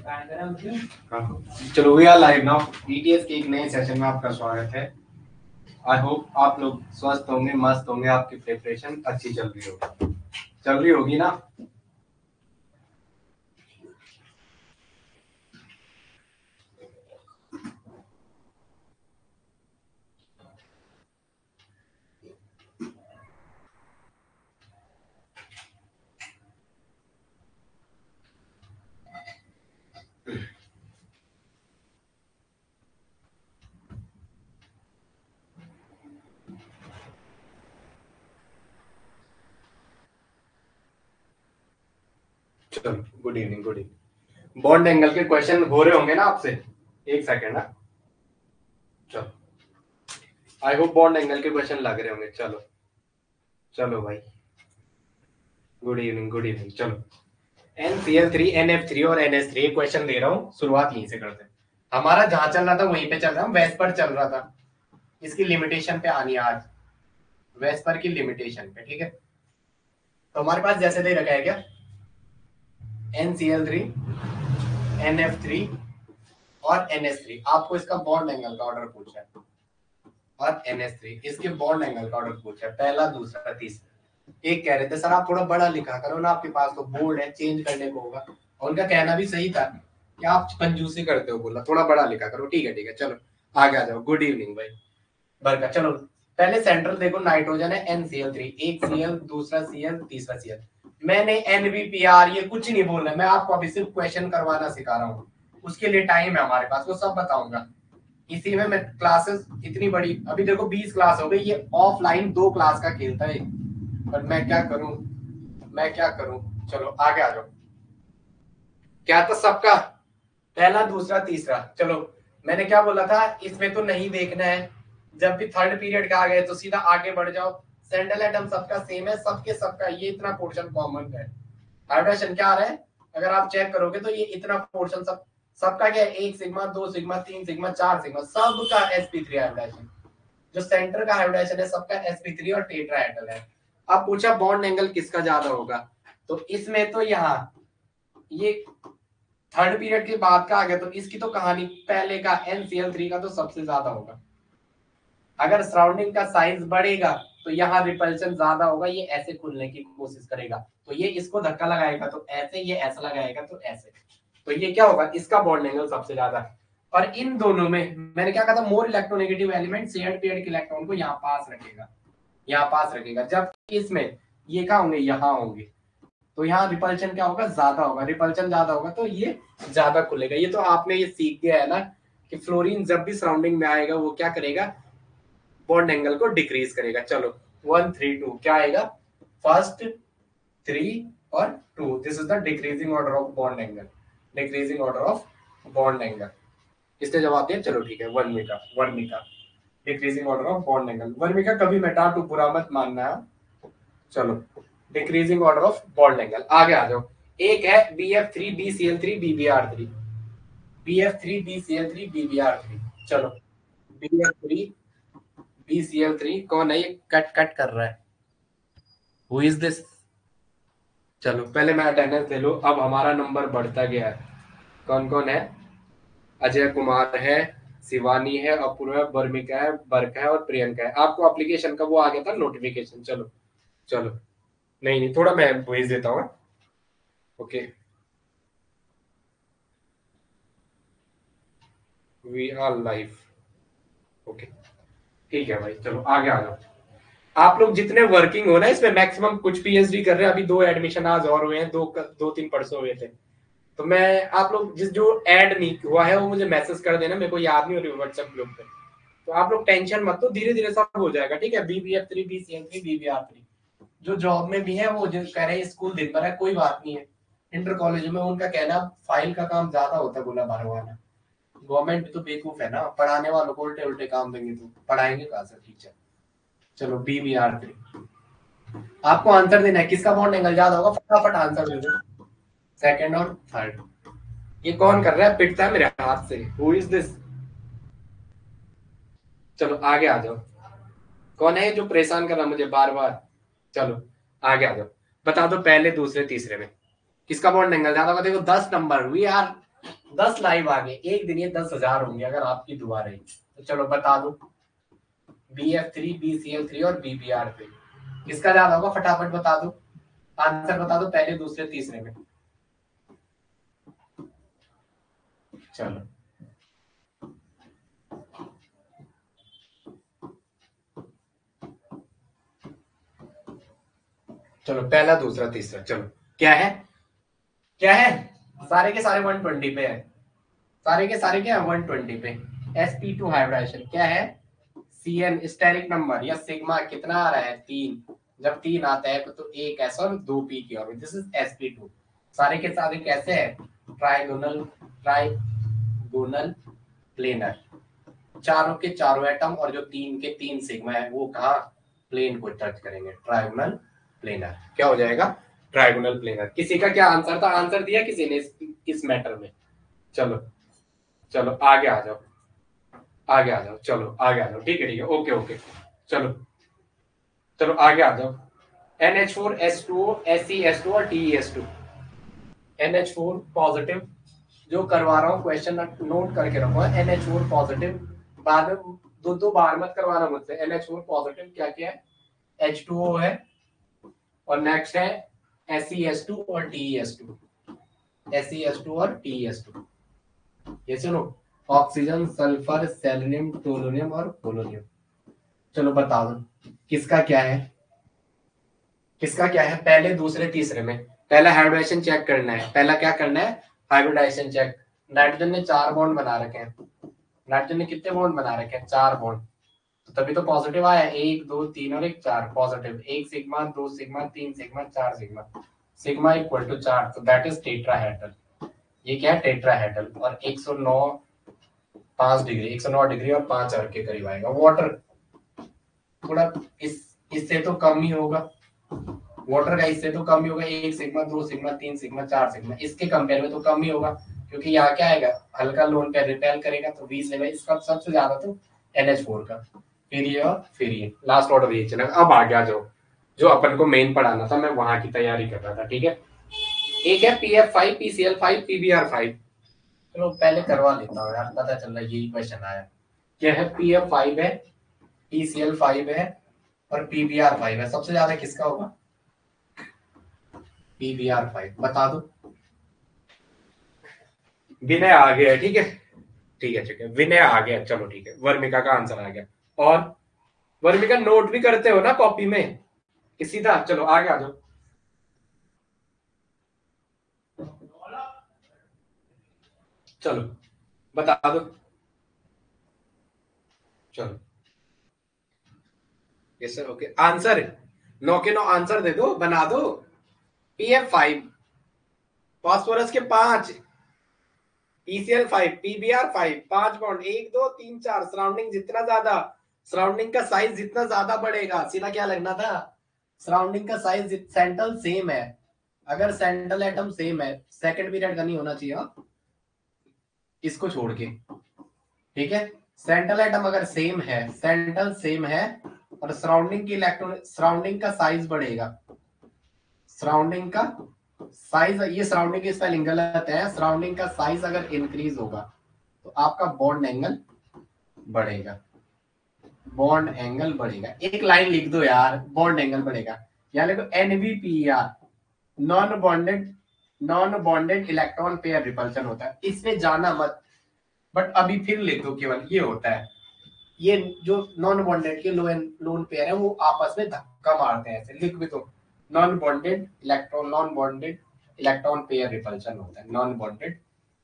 हाँ, चलो we are live now. ETS के एक नए सेशन में आपका स्वागत है। आई होप आप लोग स्वस्थ होंगे, मस्त होंगे, आपकी प्रिपरेशन अच्छी चल रही होगी ना। चलो, गुड इवनिंग। बॉन्ड एंगल के क्वेश्चन हो रहे होंगे ना आपसे। एक सेकेंड ना। चलो, आई होप बॉन्ड एंगल के क्वेश्चन लग रहे होंगे। चलो भाई, गुड इवनिंग। चलो, NCl3, NF3 और NH3 क्वेश्चन दे रहा हूँ। शुरुआत यहीं से करते हैं। हमारा जहां चल रहा था वहीं पे चल रहा है, वेस्पर चल रहा था। इसकी लिमिटेशन पे आनी है आज, वेस्पर की लिमिटेशन पे, ठीक है। तो हमारे पास जैसे दे रखा है क्या, NCl3, NF3 और NH3। आपको इसका बॉन्ड एंगल का ऑर्डर पूछा है, और NH3 इसके बॉन्ड एंगल का ऑर्डर पूछा है, पहला, दूसरा, तीसरा। एक कह रहे थे सर आप थोड़ा बड़ा लिखा करो ना, आपके पास तो बोर्ड है, चेंज करने को होगा। और उनका कहना भी सही था कि आप कंजूसी करते हो, बोला थोड़ा बड़ा लिखा करो। ठीक है, चलो आगे आ जाओ। गुड इवनिंग भाई बरका। चलो पहले सेंट्रल देखो, नाइट्रोजन है NCl3, एक Cl, दूसरा Cl, तीसरा Cl। मैंने NVPR ये कुछ नहीं बोलना, मैं आपको अभी सिर्फ क्वेश्चन करवाना सिखा रहा हूँ। उसके लिए टाइम है हमारे पास, वो सब बताऊंगा। इसी में मैं क्लासेस इतनी बड़ी, अभी देखो 20 क्लास हो गई, ये ऑफलाइन 2 क्लास का खेलता है। पर मैं क्या करूं। चलो आगे आ जाओ। क्या था सबका, पहला, दूसरा, तीसरा। चलो मैंने क्या बोला था, इसमें तो नहीं देखना है। जब भी थर्ड पीरियड का आ गए तो सीधा आगे बढ़ जाओ। सेंट्रल एटम सबका सेम है, सबका ये इतना पोर्शन कॉमन है। हाइड्रेशन क्या आ रहा है, अगर आप चेक करोगे तो ये इतना पोर्शन सबका क्या है, 1 सिग्मा, 2 सिग्मा, 3 सिग्मा, 4 सिग्मा, सबका sp3 हाइब्रिडाइजेशन। जो सेंटर का हाइब्रिडाइजेशन है सबका sp3 और टेट्राहेड्रल है। अब पूछा बॉन्ड एंगल किसका ज्यादा होगा, तो इसमें तो यहाँ ये थर्ड पीरियड के बाद का आ गया, तो इसकी तो कहानी पहले का NCl3 का तो सबसे ज्यादा होगा। अगर सराउंडिंग का साइज बढ़ेगा तो यहाँ रिपल्शन ज्यादा होगा, ये ऐसे खुलने की कोशिश करेगा, तो ये इसको धक्का लगाएगा तो ऐसे, ये ऐसा लगाएगा तो ऐसे। तो ये क्या होगा, इसका बॉन्ड एंगल सबसे ज्यादा। और इन दोनों में मैंने क्या कहा था, more electronegative element shared pair के इलेक्ट्रॉन को यहाँ पास रखेगा, जब इसमें ये क्या होंगे, यहाँ होंगे। तो यहाँ रिपल्शन क्या होगा, ज्यादा होगा। रिपल्शन ज्यादा होगा तो ये ज्यादा खुलेगा। ये तो आपने ये सीख गया है ना कि फ्लोरीन जब भी सराउंडिंग में आएगा वो क्या करेगा, बॉन्ड एंगल को डिक्रीज करेगा। चलो 1 3 2 क्या आएगा, फर्स्ट 3 और 2, this is the decreasing order of bond angle. इसने जवाब दिया। चलो ठीक है, Varmika decreasing order of bond angle. Varmika कभी मेटा टू बुरा मत मानना है। चलो decreasing order of bond angle, आगे आ जाओ। एक है BF3 BCl3 BBr3, BF3 BCl3 BBr3। चलो BF3 BCl3 कौन है, ये कट कर रहा है, हु इज दिस। चलो पहले मैं अटेंडेंस ले लो। अब हमारा नंबर बढ़ता गया है। कौन कौन है, अजय कुमार है, शिवानी है, अपूर्वा, वर्मिका है, बर्क है और प्रियंका है। आपको एप्लीकेशन का वो आ गया था नोटिफिकेशन। चलो नहीं थोड़ा मैं भेज देता हूँ। Okay, we are live. Okay ठीक है भाई, चलो आगे आ जाओ। आप लोग जितने वर्किंग हो ना इसमें, मैक्सिमम कुछ PhD कर रहे हैं। अभी 2 एडमिशन आज और हुए हैं, 2 3 परसों हुए थे। तो मैं आप लोग जिस जो ऐड नहीं हुआ है वो मुझे मैसेज कर देना, मेरे को याद नहीं हो रही व्हाट्सएप ग्रुप पे। तो आप लोग टेंशन मत, तो धीरे धीरे सब हो जाएगा, ठीक है। BBF3 BCl3 BBr3 जो जॉब में भी है वो जो कह रहे हैं स्कूल दिन भर है, कोई बात नहीं है। इंटर कॉलेज में उनका कहना फाइल का काम ज्यादा होता है, बोला भरवाना। गवर्नमेंट भी तो बेवकूफ है ना, पढ़ाने वालों को उल्टे उल्टे काम देंगे तो पढ़ाएंगे कहाँ से टीचर। चलो BBr3 आपको आंसर देना है, किसका बॉन्ड एंगल ज्यादा होगा, फटाफट आंसर दे दो। सेकंड और थर्ड। ये कौन कर रहा है, पिटता है मेरे हाथ से, हु इज दिस। चलो आगे आ जाओ। कौन है जो परेशान कर रहा मुझे बार बार। चलो आगे आ जाओ, बता दो पहले, दूसरे, तीसरे में किसका बॉन्ड एंगल ज्यादा होगा। देखो 10 नंबर, वी आर 10 लाइव आ गए एक दिन, ये 10,000 होंगे अगर आपकी दुआ रही। तो चलो बता दो, BF3, BCL3 और BBR3 किसका ज्यादा होगा, फटाफट बता दो, आंसर बता दो पहले दूसरे तीसरे में। चलो चलो पहला दूसरा तीसरा, चलो क्या है, क्या है, सारे के सारे 120 पे है, सारे के सारे क्या है 120 पे। sp2 हाइब्रिडाइजेशन क्या है, CN स्टेरिक नंबर या सिग्मा कितना आ रहा है 3, जब 3 आता है तो एक ऐसा और 2 p की ऑर्बिट, दिस इज sp2। सारे के सारे कैसे है, ट्राइगोनल प्लेनर, चारों के चारों एटम और जो 3 के 3 सिग्मा है वो कहा प्लेन को टच करेंगे, ट्राइगोनल प्लेनर। क्या हो जाएगा, ट्राइगोनल प्लेनर। किसी का क्या आंसर था, आंसर दिया किसी ने इस मैटर में। चलो चलो आगे आ जाओ, आगे आ जाओ, चलो आगे आ जाओ, ठीक है ठीक है, ओके ओके, चलो चलो आगे आ जाओ। NH4 S2O SeS2 और TeS2। NH4 पॉजिटिव, जो करवा रहा हूँ क्वेश्चन नोट करके रखो, NH4 पॉजिटिव, बाद में दो बार मत करवाना मुझसे। NH4 पॉजिटिव क्या क्या है, H2O है और नेक्स्ट है SeS2 और TeS2, SeS2 और TeS2। ये सुनो, ऑक्सीजन, सल्फर, सेलेनियम, टोलोनियम और पोलोनियम। चलो बता दो किसका क्या है, किसका क्या है पहले दूसरे तीसरे में। पहला हाइब्रिडाइजेशन चेक करना है, पहला क्या करना है, हाइब्रिडाइजेशन चेक। नाइट्रोजन ने 4 बॉन्ड बना रखे हैं, नाइट्रोजन ने कितने बॉन्ड बना रखे हैं, 4 बॉन्ड, तो तभी तो पॉजिटिव आया, 1 2 3 और 1 4 positive, 1 sigma 2 sigma 3 sigma 4 sigma, sigma equal to 4, तो दैट इज टेट्राहेड्रल। ये क्या है, टेट्राहेड्रल, और 109 5 डिग्री, 109 डिग्री और 5 अर्क के करीब आएगा। वाटर थोड़ा इससे तो कम ही होगा, वाटर का इससे तो कम ही होगा, 1 सिग्मा 2 सिग्मा 3 सिग्मा 4 सिग्मा, इसके कंपेयर में तो कम ही होगा, क्योंकि यहाँ क्या आएगा, हल्का लोन पे रिपेल करेगा तो 20 लेगा, इसका सबसे ज्यादा तो NH4 का, फिर ये और फिर ये लास्ट ऑर्डर ये चलेगा। अब आ गया जो अपन को मेन पढ़ाना था, मैं वहां की तैयारी कर रहा था, ठीक है। एक है PF5 PCl5 PBr5, चलो पहले करवा लेता हूँ यार, पता चल रहा है यही क्वेश्चन आया। क्या है, PF5 है, PCl5 है और PBr5 है, सबसे ज्यादा किसका होगा, PBr5, बता दो। विनय आ गया, ठीक है ठीक है ठीक है, विनय आ गया, चलो ठीक है, वर्मिका का आंसर आ गया। और वर्मिका नोट भी करते हो ना कॉपी में कि सीधा, चलो आगे आ जाओ। चलो बता दो, चलो यस सर, ओके, आंसर 9 के 9 आंसर दे दो, बना दो। PF5 फास्फोरस के 5, PCl5 PBr5, 5 बॉन्ड 1 2 3 4, सराउंडिंग जितना ज्यादा, सराउंडिंग का साइज जितना ज्यादा बढ़ेगा, सीधा क्या लगना था, सराउंडिंग का साइज सेंट्रल सेम है, अगर सेंट्रल एटम सेम है, सेकंड पीरियड का नहीं होना चाहिए, इसको छोड़ के, ठीक है। सेंट्रल एटम अगर सेम है, सेंट्रल सेम है और सराउंडिंग की इलेक्ट्रॉन, सराउंडिंग का साइज बढ़ेगा, सराउंडिंग का साइज, ये सराउंडिंग की स्पेलिंग गलत है, सराउंडिंग का साइज अगर इंक्रीज होगा तो आपका बॉन्ड एंगल बढ़ेगा, बॉन्ड एंगल बढ़ेगा। एक लाइन लिख दो यार, बॉन्ड एंगल बढ़ेगा, यहाँ लिखो NBPR, non bonded electron pair repulsion होता है, इसमें जाना मत, बट अभी फिर लिख दो, केवल ये होता है, ये जो नॉन बॉन्डेड के लोन पेयर है वो आपस में धक्का मारते हैं, ऐसे लिख भी तो, non bonded electron pair repulsion होता है, non bonded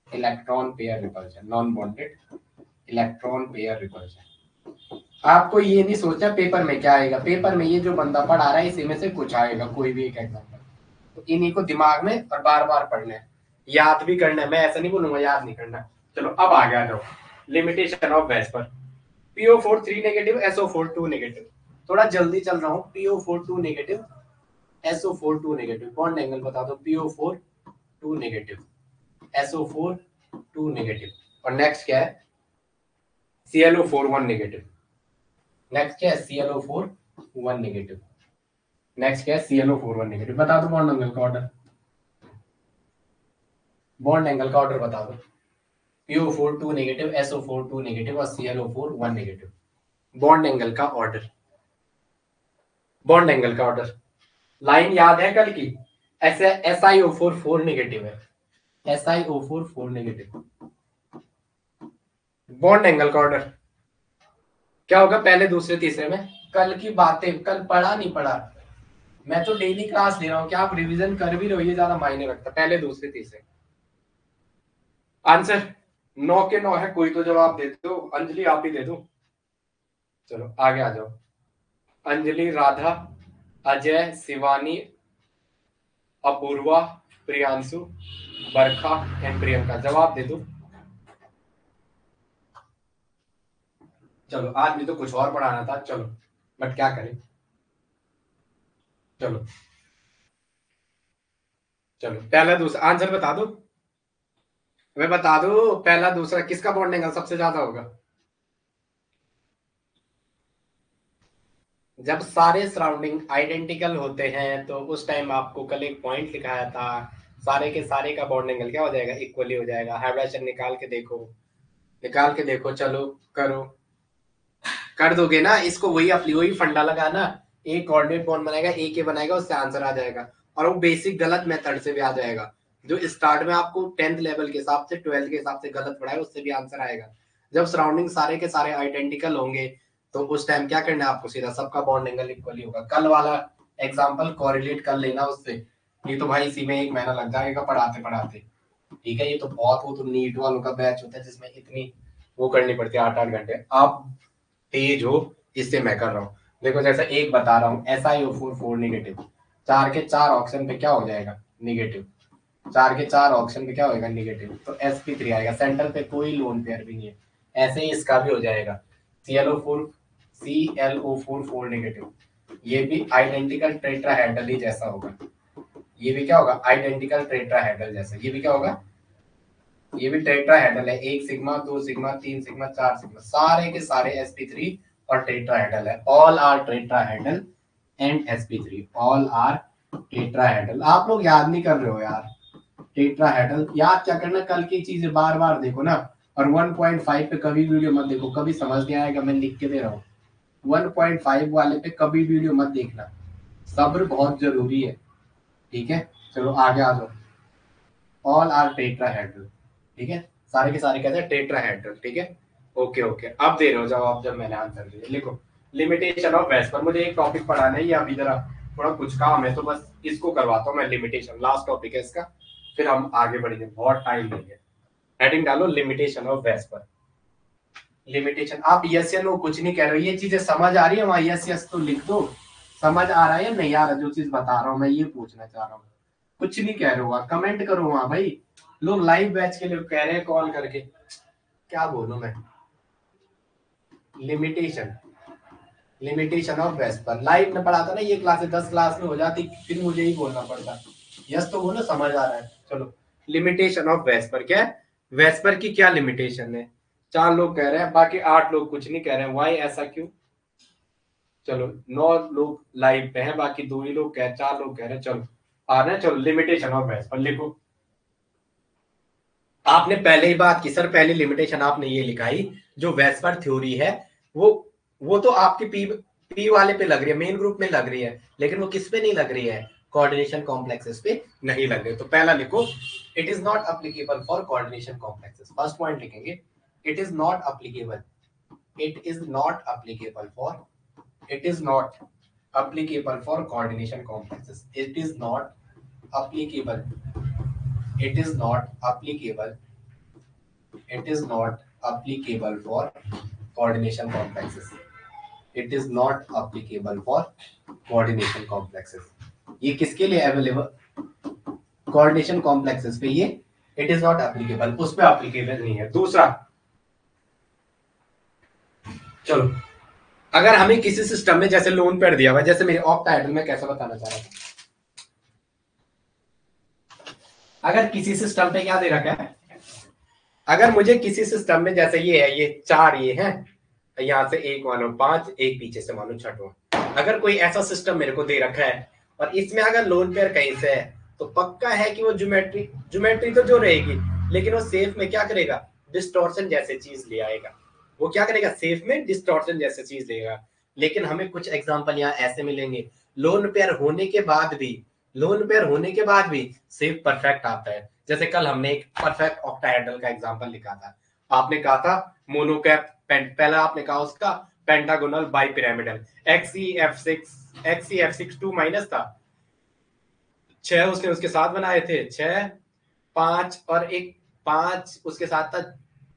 electron pair repulsion, non bonded electron pair repulsion. आपको ये नहीं सोचना पेपर में क्या आएगा, पेपर में ये जो बंदा पढ़ा रहा है इसी में से कुछ आएगा, कोई भी एक एग्जाम्पल, तो इन्हीं को दिमाग में और बार बार पढ़ना है, याद भी करना है, मैं ऐसा नहीं बोलूंगा याद नहीं करना। चलो अब आ गया, जाओ limitation of VSEPR, PO4 3 negative, SO4 2 negative, थोड़ा जल्दी चल रहा हूँ, PO4 2 negative, SO4 2 negative, bond angle बता दो, PO4 2 नेगेटिव, SO4 2 नेगेटिव, और नेक्स्ट क्या है, ClO4 1 नेगेटिव, नेक्स्ट क्या है, ClO4 1 नेगेटिव, नेक्स्ट क्या है, ClO4 1 नेगेटिव, बता दो बॉन्ड एंगल का ऑर्डर। बॉन्ड एंगल का ऑर्डर बता दो। PO4 2 नेगेटिव, SO4 2 नेगेटिव और ClO4 1 नेगेटिव। बॉन्ड एंगल का ऑर्डर, बॉन्ड एंगल का ऑर्डर लाइन याद है कल की? ऐसे SiO4 4 नेगेटिव है, SiO4 4 नेगेटिव। बॉन्ड एंगल का ऑर्डर क्या होगा पहले दूसरे तीसरे में? कल की बातें, कल पढ़ा नहीं पढ़ा, मैं तो डेली क्लास ले रहा हूँ, क्या आप रिवीजन कर भी रहे हो ये ज्यादा मायने रखता। पहले दूसरे तीसरे आंसर 9 के 9 है, कोई तो जवाब दे दो। अंजलि आप ही दे दो, चलो आगे आ जाओ। अंजलि, राधा, अजय, शिवानी, अपूर्वा, प्रियांशु, बरखा एंड प्रियंका, जवाब दे दो। चलो आज भी तो कुछ और पढ़ाना था, चलो बट क्या करें, चलो चलो पहला दूसरा आंसर बता दो, मैं बता दो पहला दूसरा किसका बॉन्ड एंगल सबसे ज्यादा होगा? जब सारे सराउंडिंग आइडेंटिकल होते हैं तो उस टाइम आपको कल एक पॉइंट लिखाया था, सारे के सारे का बॉन्ड एंगल क्या हो जाएगा? इक्वली हो जाएगा। हाइब्रिडेशन निकाल के देखो, निकाल के देखो, चलो करो, कर दोगे ना इसको? वही अपनी वही फंडा लगाना, एक कोऑर्डिनेट बॉन्ड बनाएगा, एक ही बनाएगा, उससे आंसर आ जाएगा। और वो बेसिक गलत मेथड से भी आ जाएगा, जो स्टार्ट में आपको 10th लेवल के हिसाब से 12th के हिसाब से गलत पढ़ाए उससे भी आंसर आएगा। जब सराउंडिंग सारे के सारे आइडेंटिकल होंगे तो उस टाइम क्या करना है आपको? सीधा सबका बॉन्ड एंगल इक्वली होगा। कल वाला एग्जाम्पल कोरिलेट कर लेना उससे, ये तो भाई इसी में 1 महीना लग जाएगा पढ़ाते पढ़ाते। ठीक है, ये तो बहुत, वो तो नीट वालों का बैच होता है जिसमें इतनी वो करनी पड़ती है, 8-8 घंटे। आप तेज हो इससे मैं कर रहा हूँ। देखो जैसा एक बता रहा हूँ, SiO4 4 नेगेटिव, 4 के 4 ऑप्शन पे क्या हो जाएगा? नेगेटिव। 4 के 4 ऑप्शन पे क्या होगा? नेगेटिव। तो sp3 आएगा, सेंटर पे कोई लोन पेयर भी नहीं है। ऐसे ही इसका भी हो जाएगा, ClO4 4 नेगेटिव, ये भी आइडेंटिकल टेट्राहेड्रल ही जैसा होगा। ये भी क्या होगा? आइडेंटिकल टेट्राहेड्रल जैसा। ये भी क्या होगा? ये भी टेट्राहेड्रल है, 1 सिग्मा 2 सिग्मा 3 सिग्मा 4 सिग्मा, सारे के सारे sp3 और टेट्राहेड्रल है। All are tetrahedral and sp3, all are tetrahedral. आप लोग याद नहीं कर रहे हो यार, टेट्राहेड्रल याद क्या करना, कल की चीजें बार बार देखो ना। और 1.5 पे कभी वीडियो मत देखो, कभी समझ नहीं आएगा, मैं लिख के दे रहा हूँ। 1.5 वाले पे कभी वीडियो मत देखना, सब्र बहुत जरूरी है। ठीक है, चलो आगे आ जाओ। ऑल आर टेट्राहेड्रल, ठीक है, सारे के सारे कहते हैं टेट्राहेड्रल। ठीक है, ओके ओके, अब दे रहे हो जवाब जब मैंने आंसर दिया। लिखो लिमिटेशन ऑफ वेस्पर। मुझे एक टॉपिक पढ़ाना है, ये अभी जरा थोड़ा कुछ काम है तो बस इसको करवाता हूँ मैं। लिमिटेशन लास्ट टॉपिक है इसका, फिर हम आगे बढ़ेंगे, बहुत टाइम लेंगे। हेडिंग डालो लिमिटेशन ऑफ वेस्पर। लिमिटेशन, आप यस या नो कुछ नहीं कह रहे हो, ये चीजें समझ आ रही है? वहां यस यस तो लिख दो, समझ आ रहा है या नहीं आ रहा जो चीज बता रहा हूँ मैं, ये पूछना चाह रहा हूँ। कुछ नहीं कह रहे हो, कमेंट करो वहां भाई। लोग लाइव बैच के लिए कह रहे हैं कॉल करके, क्या बोलूं मैं? Limitation, limitation of VSEPR live में पढ़ाता ना, ये क्लासेस 10 क्लास में हो जाती, फिर मुझे ही बोलना पड़ता। यस तो बोलो, समझ आ रहा है। चलो लिमिटेशन ऑफ वेस्पर क्या है? वेस्पर की क्या लिमिटेशन है? 4 लोग कह रहे हैं, बाकी 8 लोग कुछ नहीं कह रहे हैं, वाई ऐसा क्यों? चलो 9 लोग लाइव पे हैं, बाकी 2 ही लोग कह, 4 लोग कह रहे हैं। चलो आ रहे हैं, चलो लिमिटेशन ऑफ वेस्पर लिखो। आपने पहले ही बात की सर, पहली लिमिटेशन आपने ये लिखाई, जो वेस्पर थ्योरी है वो तो आपकी पी वाले पे लग रही है, मेन ग्रुप में लग रही है, लेकिन वो किस पे नहीं लग रही है? कोऑर्डिनेशन कॉम्प्लेक्सेस पे नहीं लग रही। तो पहला लिखो, it is not applicable for coordination complexes. First point लिखेंगे, it is not applicable, it is not applicable for, it is not applicable for coordination complexes. It is not applicable, it is not applicable, it is not applicable for coordination complexes. It is not applicable for coordination complexes. ये किसके लिए available? Coordination complexes पे ये it is not applicable, उस पे applicable नहीं है। दूसरा, चलो अगर हमें किसी सिस्टम में जैसे लोन पेयर दिया हुआ है, जैसे मेरे ऑक्टाहेड्रल में कैसे बताना चाह रहा था, अगर किसी सिस्टम पे क्या दे रखा है, अगर मुझे किसी सिस्टम में जैसे ये है, ये 4 ये हैं, यहां से एक मानो 5, एक पीछे से मानो 6वां, अगर कोई ऐसा सिस्टम मेरे को दे रखा है और इसमें अगर लोन पेयर कहीं से है तो पक्का है कि वो ज्योमेट्री तो जो रहेगी, लेकिन वो सेफ में क्या करेगा, डिस्टॉर्शन जैसे चीज ले आएगा। वो क्या करेगा, सेफ में डिस्टॉर्शन जैसे चीज लेगा। लेकिन हमें कुछ एग्जांपल यहाँ ऐसे मिलेंगे, लोन पेयर होने के बाद भी सेफ परफेक्ट आता है। जैसे कल हमने एक परफेक्ट ऑक्टाहेड्रल का एग्जांपल लिखा था। आपने कहा था मोनोकैप पहला आपने कहा उसका पेंटागोनल बाइपिरामिडल, XeF6 2 माइनस था, 6 उसने उसके साथ बनाए थे, 6 5 और एक 5 उसके साथ था,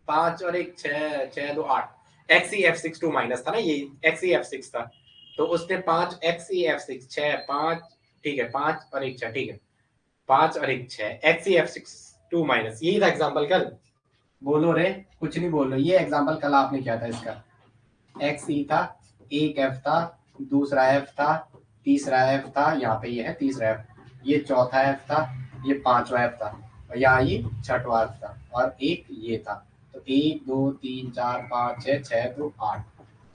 5 और एक 6 6 2 8, XeF6 2 माइनस था ना, ये XeF6 था। तो उसने 5 XeF6 6 5, ठीक है, 5 और एक 6, ठीक है, 5 और एक 6 XeF6 2 माइनस, यही था एग्जांपल कल। बोलो रे, कुछ नहीं बोल रहे, ये एग्जांपल कल आपने किया था इसका। XE था, एक F था, दूसरा F था, तीसरा F था, यहाँ पे ये है तीसरा F, ये चौथा F था, ये पांचवा F था, और यहाँ ये छठवा F था, और एक ये था। तो 1 2 3 4 5 6 6 2 8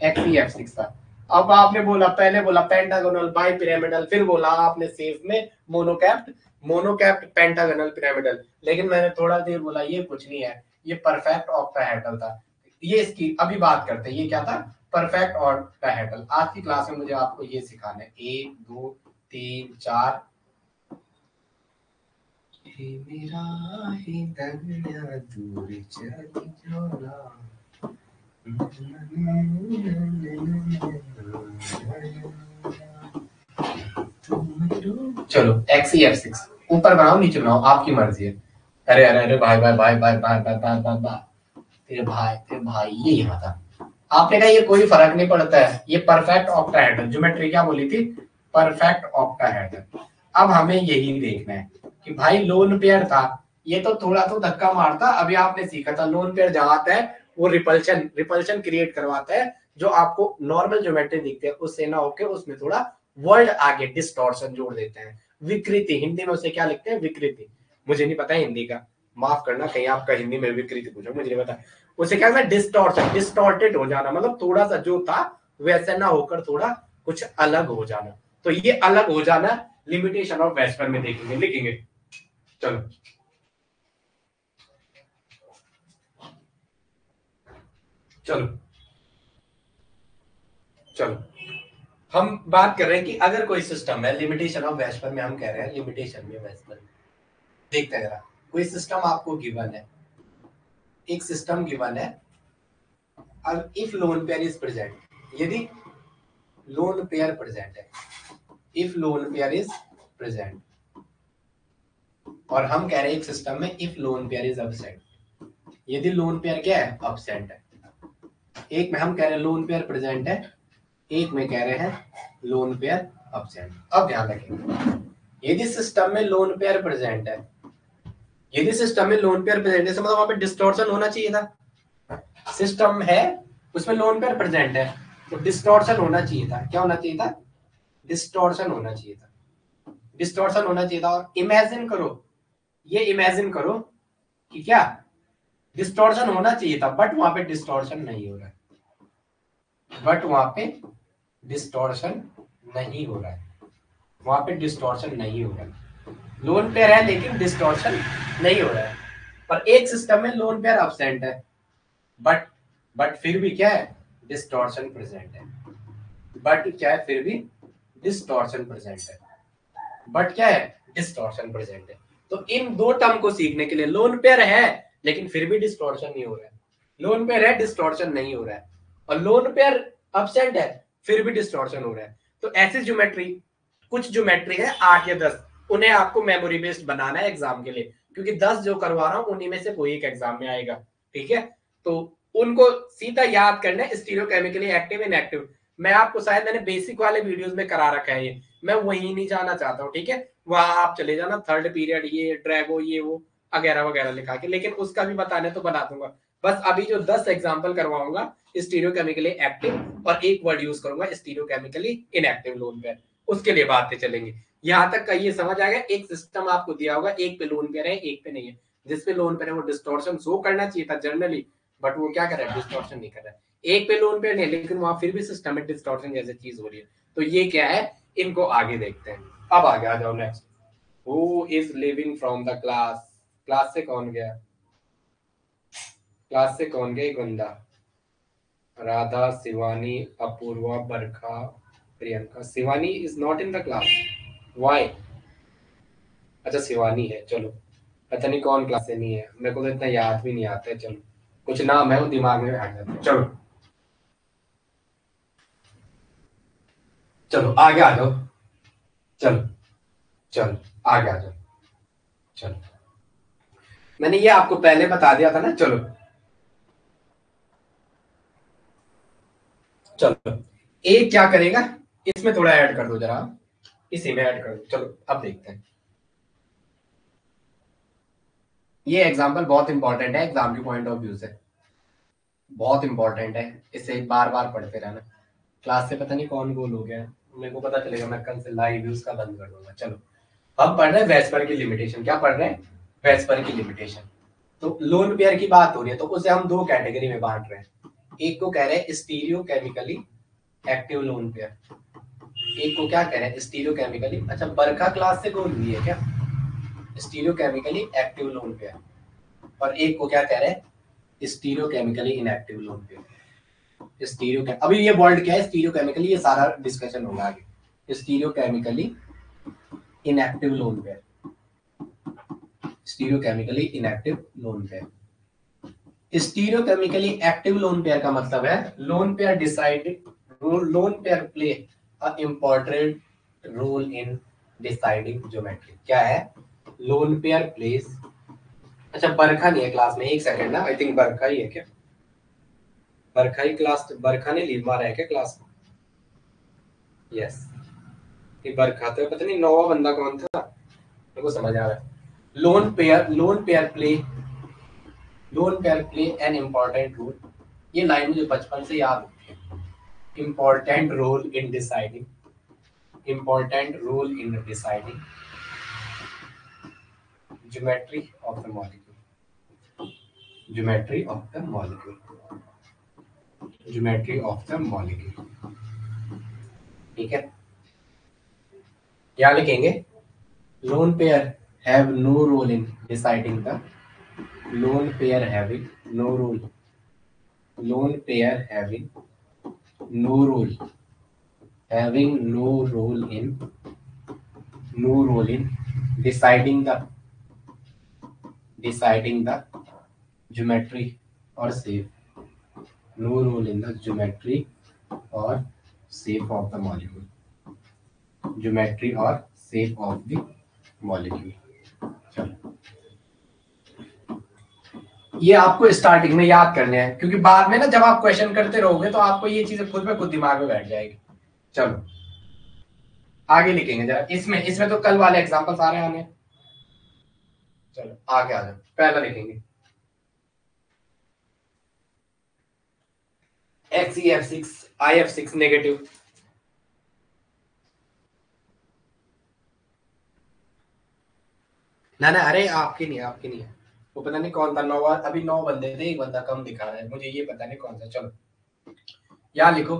XeF6 था। अब आपने बोला, पहले बोला पेंटागोनल बाइपिरामिडल, फिर बोला आपने सेफ में मोनोकैप्ड पेंटागोनल पिरामिडल, लेकिन मैंने थोड़ा देर बोला ये कुछ नहीं है, ये परफेक्ट ऑक्टाहेड्रल था। ये इसकी अभी बात करते हैं, ये क्या था, परफेक्ट ऑक्टाहेड्रल। आज की क्लास में मुझे आपको ये सिखाना है, 1 2 3 4 मेरा ही दरिया दूर चली जाना। चलो XeF6 ऊपर बनाओ नीचे बनाओ, आपकी मर्जी है। अरे अरे अरे भाई भाई भाई भाई भाई भाई भाई भाई भाई तेरे भाई ये यहाँ था। आपने कहा ये कोई फर्क नहीं पड़ता है, ये परफेक्ट ऑक्टाहेड्रल, ज्योमेट्री क्या बोली थी, परफेक्ट ऑक्टाहेड्रल। अब हमें यही देखना है कि भाई लोन पेयर था, ये तो थोड़ा तो धक्का मारता, अभी आपने सीखा था लोन पेयर जहां आता है वो रिपल्शन क्रिएट करवाता है, जो आपको नॉर्मल ज्योमेट्री दिखते हैं उससे ना होके उसमें थोड़ा वर्ड आगे डिस्टॉर्शन जोड़ देते हैं, विकृति, हिंदी में उसे क्या लिखते हैं, विकृति। मुझे नहीं पता हिंदी का, माफ करना, कहीं आपका हिंदी में विकृति पूछो, मुझे नहीं पता। उसे क्या है, डिस्टॉर्शन, डिस्टॉर्टेड हो जाना, मतलब थोड़ा सा जो था वैसे ना होकर थोड़ा कुछ अलग हो जाना। तो ये अलग हो जाना लिमिटेशन ऑफ वेस्पर में देखेंगे, लिखेंगे। चलो चलो चलो हम बात कर रहे हैं कि अगर कोई सिस्टम है, लिमिटेशन ऑफ वेस्पर में हम कह रहे हैं, लिमिटेशन में वेस्पर देखते हैं जरा, कोई सिस्टम आपको गिवन है, एक सिस्टम गिवन है, अब if loan pair is present, यदि लोन पेयर प्रेजेंट है, if loan pair is present, और हम कह रहे हैं एक सिस्टम में if loan pair is absent, यदि लोन पेयर क्या है, एब्सेंट है। एक में हम कह रहे हैं लोन पेयर प्रेजेंट है, एक में कह रहे हैं लोन पेयर एब्सेंट। अब ध्यान रखेंगे, यदि सिस्टम में लोन पेयर प्रेजेंट है, यदि सिस्टम में लोन पेयर प्रेजेंट है, मतलब वहां पे डिस्टॉर्शन होना चाहिए था। सिस्टम है उसमें लोन पेयर प्रेजेंट है तो डिस्टॉर्शन होना चाहिए था। क्या होना चाहिए था, डिस्टॉर्शन होना चाहिए था, डिस्टॉर्शन होना चाहिए था। और इमेजिन करो, ये इमेजिन करो कि क्या डिस्टॉर्शन होना चाहिए था, बट वहां पे डिस्टॉर्शन नहीं हो रहा है, बट वहां पे डिस्टॉर्शन नहीं हो रहा है, वहां पे डिस्टॉर्शन नहीं हो रहा है। लोन पेयर है लेकिन डिस्टॉर्शन नहीं हो रहा है। पर एक सिस्टम में लोन पेयर एब्सेंट है, बट फिर भी क्या है, डिस्टॉर्शन प्रेजेंट है, बट क्या है, फिर भी डिस्टॉर्शन प्रेजेंट है, बट क्या है, डिस्टॉर्शन प्रेजेंट है। तो इन दो टर्म को सीखने के लिए, लोन पेयर है लेकिन फिर भी डिस्टॉर्शन नहीं हो रहा है, लोन पेयर है डिस्टॉर्शन नहीं हो रहा है, और लोन पेयर एब्सेंट है फिर भी डिस्टॉर्शन हो रहा है। तो ऐसी ज्योमेट्री, कुछ ज्योमेट्री है 8 या 10, उन्हें आपको मेमोरी बेस्ड बनाना है एग्जाम के लिए, क्योंकि 10 जो करवा रहा हूं उन्हीं में से कोई एक एग्जाम में आएगा, ठीक है। तो उनको सीधा याद करना है, स्टीरियोकेमिकली एक्टिव इनएक्टिव। मैं आपको शायद मैंने बेसिक वाले वीडियोस में करा रखा है, ये मैं वहीं नहीं जाना चाहता हूँ, ठीक है। वहां आप चले जाना, थर्ड पीरियड ये ड्रैगो ये वो वगैरह वगैरह लिखा के, लेकिन उसका भी बताने तो बना दूंगा। बस अभी जो 10 एग्जाम्पल करवाऊंगा स्टीरियोकेमिकली एक्टिव, और एक वर्ड यूज करूंगा स्टीरियोकेमिकली इनएक्टिव लोन पेयर, उसके लिए बातें चलेंगी। यहाँ तक का ये समझ आ गया, एक सिस्टम आपको दिया होगा, एक पे लोन पेयर है एक पे नहीं है, जिसपे लोन पेयर है वो डिस्टॉर्शन शो करना चाहिए था जनरली, बट वो क्या कर रहा है, डिस्टॉर्शन नहीं कर रहा है। एक पे लोन पेयर नहीं, लेकिन वहां फिर भी सिस्टम में डिस्टॉर्शन जैसी चीज हो रही है। तो ये क्या है, इनको आगे देखते हैं। अब आगे आ जाओ next, who is living from the class, class से कौन गया, क्लास से कौन गया, एक बंदा, Radha, Shivani, Apurva, Barkha, Priyanka. Shivani is not in the class, why? अच्छा शिवानी है, चलो पता नहीं कौन क्लास से नहीं है, मेरे को तो इतना याद भी नहीं आता है, चलो कुछ नाम है वो दिमाग में बैठ जाता है। चलो चलो आगे आ जाओ, चलो चलो आगे आ जाओ, चलो मैंने ये आपको पहले बता दिया था ना। चलो चलो ए क्या करेगा, इसमें थोड़ा ऐड कर दो जरा, इसी में ऐड कर दो। चलो अब देखते हैं, ये एग्जांपल बहुत इंपॉर्टेंट है एग्जाम के पॉइंट ऑफ व्यू से, बहुत इंपॉर्टेंट है, इसे बार बार पढ़ते रहना। क्लास से पता नहीं कौन गोल हो गया, मेरे को पता चलेगा, मैं कल से लाइव यूज का बंद कर दूंगा। चलो हम पढ़ रहे हैं वेस्पर की लिमिटेशन। क्या पढ़ रहे हैं, वेस्पर की लिमिटेशन। तो लोन पेयर की बात हो रही है, तो उसे हम दो कैटेगरी में बांट रहे हैं। एक को कह रहे हैं stereo chemically active lone pair, एक को क्या कह रहे हैं स्टीरियो केमिकली, अच्छा बरखा क्लास से गोल हुई है क्या, stereo chemically active lone pair, और एक को क्या कह रहे हैं stereo chemically inactive lone pair. Stereo अभी ये वर्ड क्या है, स्टीरियो केमिकली, ये सारा डिस्कशन होगा आगे। Stereochemically inactive lone pair, stereochemically inactive lone pair. Stereochemically active lone pair का मतलब है lone pair decided, lone pair play a important role in deciding geometry. क्या है, लोन पेयर प्लेस, अच्छा बरखा नहीं है क्लास में, एक सेकंड ना, आई थिंक बरखा ही है क्या, बरखा ही क्लास, बरखा ने लीव मारा है क्या क्लास में, यस ये बरखा, तो पता नहीं नौवा बंदा कौन था, मेरे को समझ आ रहा है। Lone pair play an important role, ये लाइन मुझे बचपन से याद होती है, important role in deciding, important role in deciding geometry of the molecule, geometry of the molecule, geometry of the molecule. ठीक है, क्या लिखेंगे, lone pair have no role in deciding the, lone pair having no role, lone pair having no role, having no role in, no role in deciding the geometry or shape, no role in the geometry or shape of the molecule, geometry or shape of the molecule। चलो ये आपको starting में याद करने हैं, क्योंकि बाद में ना जब आप क्वेश्चन करते रहोगे तो आपको ये चीजें खुद में खुद दिमाग में बैठ जाएगी। चलो आगे लिखेंगे जरा, इसमें तो कल वाले एग्जांपल सारे आने। चलो आगे आ जाओ, पहला लिखेंगे XeF6 IF6 नेगेटिव, ना अरे आपकी नहीं है, वो पता नहीं कौन था, अभी 9 बंदे थे, एक बंदा कम दिखा रहा है, मुझे ये पता नहीं कौन सा। चलो यहाँ लिखो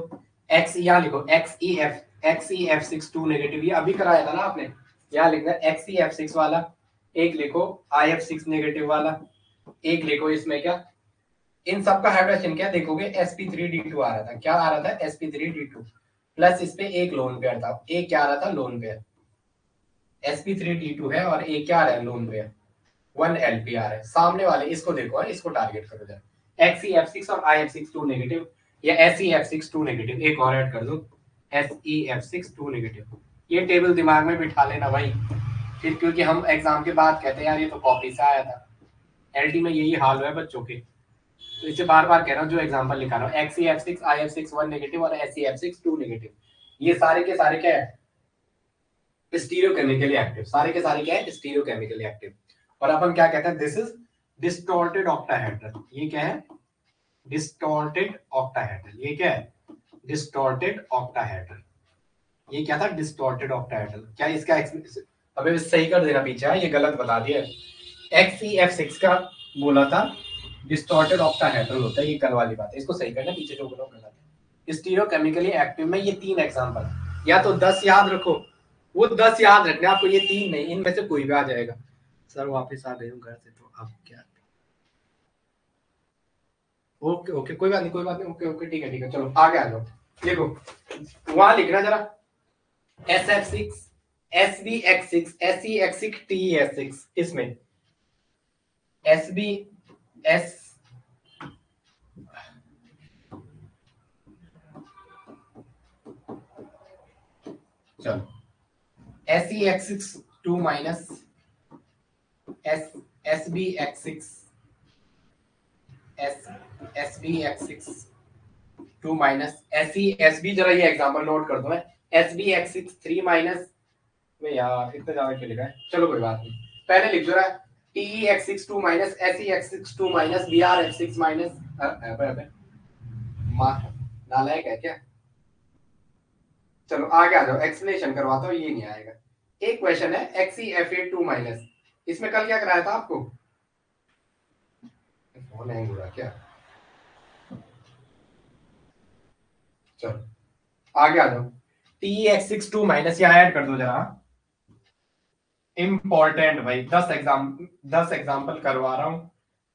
XeF6 2 नेगेटिव, ये अभी कराया था ना आपने, यहाँ लिखना XeF6 वाला, एक लिखो IF6 नेगेटिव वाला, एक लिखो इसमें क्या, इन सबका हाइड्रोजन क्या देखोगे sp3d2 आ रहा था, क्या आ रहा था sp3d2 प्लस इस पे एक लोन पेयर था, एक क्या आ रहा था लोन पेयर, sp3d2 है और एक क्या आ रहा है लोन पेयर 1lp आ रहा है। सामने वाले इसको देखो, इसको टारगेट करो जरा, XeF6 और IF6 2 नेगेटिव या SeF6 2 नेगेटिव, एक और ऐड कर दो SeF6 2 नेगेटिव, ये टेबल दिमाग में बिठा लेना भाई, फिर क्योंकि हम एग्जाम के बाद कहते हैं यार ये तो कॉपी से आया था, एलटी में यही हाल है बच्चों के, तो इसे बार बार कह रहा हूँ, जो एग्जांपल लिखा रहा हूँ XeF6 IF6 1 नेगेटिव और SeF6 2 नेगेटिव, ये सारे के सारे क्या है स्टीरियोकेमिकली एक्टिव, सारे के सारे क्या है स्टीरियोकेमिकली एक्टिव। और अपन क्या कहते हैं, दिस इज डिस्टॉर्टेड ऑक्टाहेड्रल, ये क्या है डिस्टॉर्टेड ऑक्टाहेड्रल, ये क्या है डिस्टॉर्टेड ऑक्टाहेड्रल, ये क्या था डिस्टॉर्टेड ऑक्टाहेड्रल, क्या इसका अबे सही कर देना पीछे, ये गलत बता दिया, XeF6 का बोला था डिस्टॉर्टेड ऑक्टाहेड्रल होता है, ये कल वाली बात है, इसको सही करना, पीछे जो बोला गलत है। स्टीरियोकेमिकली एक्टिव में ये 3 एग्जांपल, या तो 10 याद रखो वो 10 याद रखने आपको, ये 3 नहीं, इनमें से कोई भी आ जाएगा। सर वापस आ गए हूँ घर से, तो अब क्या? ओके ओके, कोई बात नहीं कोई बात नहीं, ओके ओके ठीक है चलो आगे आ जाओ। देखो वहां लिखना जरा, SF6 SBX6 SEX6 TES6, इसमें SBS चलो SEX6 2 minus SBX6 SBX6 2 minus SB, जरा ये एग्जांपल नोट कर दो मैं, SBX6 3 माइनस में, यार इतना ज्यादा क्यों लिखा है, चलो कोई बात नहीं, पहले लिख दो रहा TEX6 2 minus SEX6 2 minus BRF6 minus, नालायक है क्या? चलो आगे आ जाओ, एक्सप्लेनेशन करवाता हूँ, ये नहीं आएगा। एक क्वेश्चन है XEF8 2 माइनस, इसमें कल क्या कराया था आपको? फोन हैंग हो रहा क्या? चलो आगे आ जाओ, TEX6 2 माइनस यहाँ ऐड कर दो जरा, इंपॉर्टेंट भाई, 10 एग्जाम्पल करवा रहा हूं,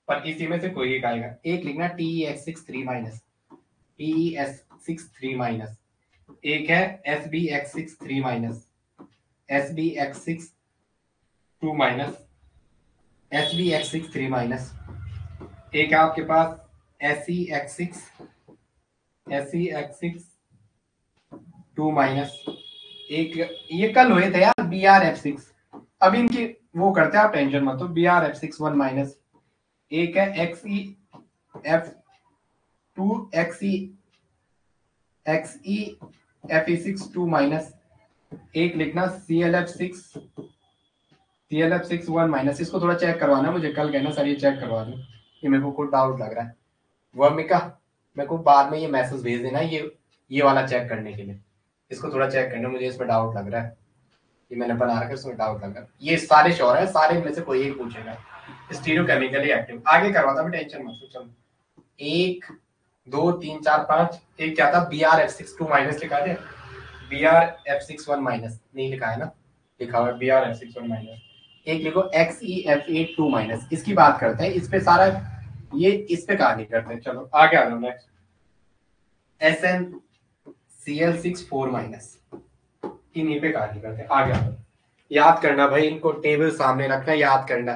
पर इसी में से कोई एक आएगा। एक लिखना TEX6 3 माइनस, TES6 3 माइनस, एक है SBX6 3 minus, SBX6 2 minus, SBX6 3 minus, एक है आपके पास SEX6 2 माइनस, एक ये कल हुए थे यार BRF6, अब इनकी वो करते हैं आप, टेंशन मत लो, BRF6 1 माइनस, एक है XEF6 2 माइनस, एक लिखना CLF6 1 माइनस। इसको थोड़ा चेक करवाना मुझे, कल कहना सर ये चेक करवा दो, ये मेरे को कुछ डाउट लग रहा है। वर्मिका मेरे को बाद में ये मैसेज भेज देना, ये वाला चेक करने के लिए, इसको थोड़ा चेक करना, मुझे इसमें डाउट लग रहा है, ये मैंने बना रखा है, इसमें डाउट लग रहा है। ये सारे श्योर है, सारे में से कोई एक पूछेगा, स्टीरियोकेमिकली एक्टिव। आगे करवाता भी, टेंशन मत लो। चलो 1 2 3 4 5, एक क्या था BRF6 2 माइनस लिखा है, BRF6 1 माइनस नहीं लिखा है ना, लिखा हुआ है BRF6 1 माइनस। एक लिखो XEF8 2 माइनस, इसकी बात करते हैं, इस पे सारा ये इस पे कहानी करते हैं। चलो आगे आ जाओ, नेक्स्ट SnCl6 4 माइनस, इन्हीं पे कहानी करते हैं। आगे आ जाओ, याद करना भाई, इनको टेबल सामने रखना, याद करना।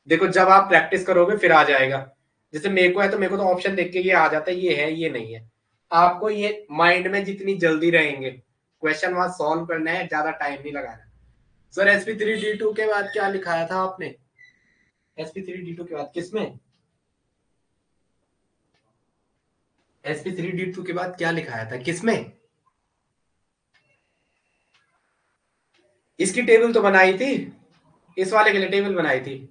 देखो जब आप प्रैक्टिस करोगे फिर आ जाएगा, जैसे मेरे को है तो मेरे को तो ऑप्शन देख के ये आ जाता है, ये है ये नहीं है। आपको ये माइंड में जितनी जल्दी रहेंगे क्वेश्चन वहां सॉल्व करना है, ज्यादा टाइम नहीं लगाना। सर sp3d2 के बाद क्या लिखाया था आपने? sp3d2 के बाद किसमें? sp3d2 के बाद क्या लिखाया था किसमें? इसकी टेबल तो बनाई थी, इस वाले के लिए टेबल बनाई थी।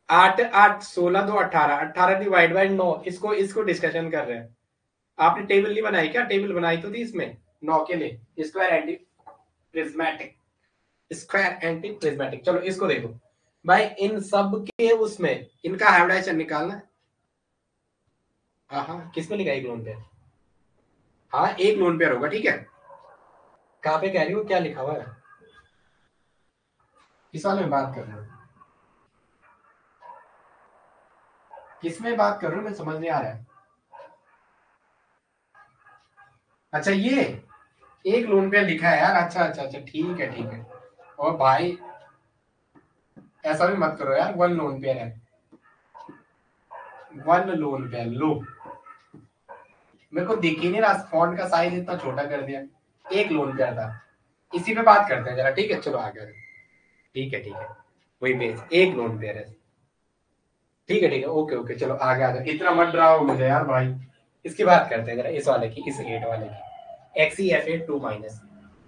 8 8 16 2 18, 18 डिवाइड बाई 9, इसको डिस्कशन कर रहे हैं। आपने टेबल नहीं बनाई क्या? टेबल बनाई तो थी इसमें 9 के लिए, square anti prismatic, square anti prismatic. चलो इसको देखो भाई, इन सब के उसमें इनका हाइब्रिडाइजेशन निकालना है। हाँ किसमें लिखा एक लोन पेयर? हाँ एक लोन पेयर होगा, ठीक है। कहाँ पे कह रही हो, क्या लिखा हुआ है? किस वाले में बात कर रहे हो, किसमें बात कर रहे हो, मैं समझ नहीं आ रहा है। अच्छा ये एक लोन पे लिखा है यार, अच्छा अच्छा अच्छा ठीक है। और भाई ऐसा भी मत करो यार, 1 लोन पेयर है, 1 लोन पेयर लो, मेरे को दिख ही नहीं रहा, फॉन्ट का साइज इतना छोटा कर दिया। एक लोन पेयर था, इसी पे बात करते हैं जरा, ठीक है। चलो आगे, ठीक है वही पेज, एक लोन पेयर है, ठीक है ओके ओके। चलो आगे आ जाओ, इतना मत डराओ मुझे यार भाई। इसकी बात करते हैं जरा, इस वाले की, इस 8 वाले की, XEF8 2 माइनस।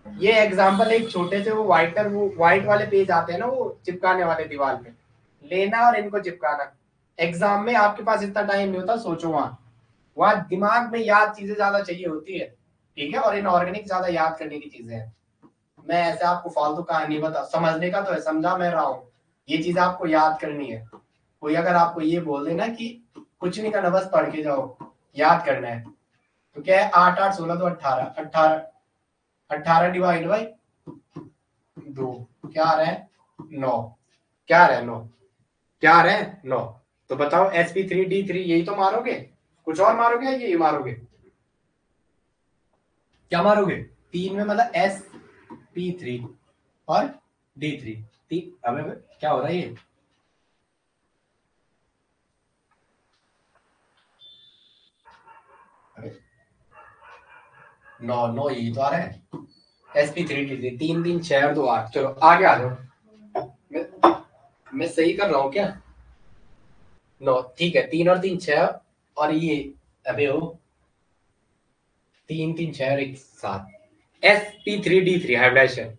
ये एग्जांपल एक छोटे से वो व्हाइट वाले पेज आते हैं ना, वो चिपकाने वाले दीवार पे, लेना और इनको चिपकाना। एग्जाम में आपके पास इतना टाइम नहीं होता, सोचो वहां दिमाग में याद चीजें ज्यादा चाहिए होती है, ठीक है, और इनऑर्गेनिक ज्यादा याद करने की चीजें हैं। मैं ऐसे आपको फालतू कहानी बता, समझने का तो है, समझा मैं रहा हूँ, ये चीज आपको याद करनी है। कोई अगर आपको ये बोल देना कि कुछ नहीं करना बस पढ़ के जाओ, याद करना है, तो क्या है 8 8 16 तो 18 18 18 डिवाइड बाई 2 क्या आ रहा है 9, क्या आ रहा है 9, क्या आ रहा है 9। तो बताओ sp3d3 यही तो मारोगे, कुछ और मारोगे या यही मारोगे, क्या मारोगे 3 में मतलब sp3 और d3 अबे क्या हो रहा है ये, नौ नौ यही तो आ रहा है sp3d3 3 3 6 और 2 8। चलो आगे आ जाओ, मैं सही कर रहा हूँ क्या, 9 ठीक है, 3 और 3 6 और ये अबे हो 3 3 6 और 1 7 sp3d3 हाइब्रिडाइजेशन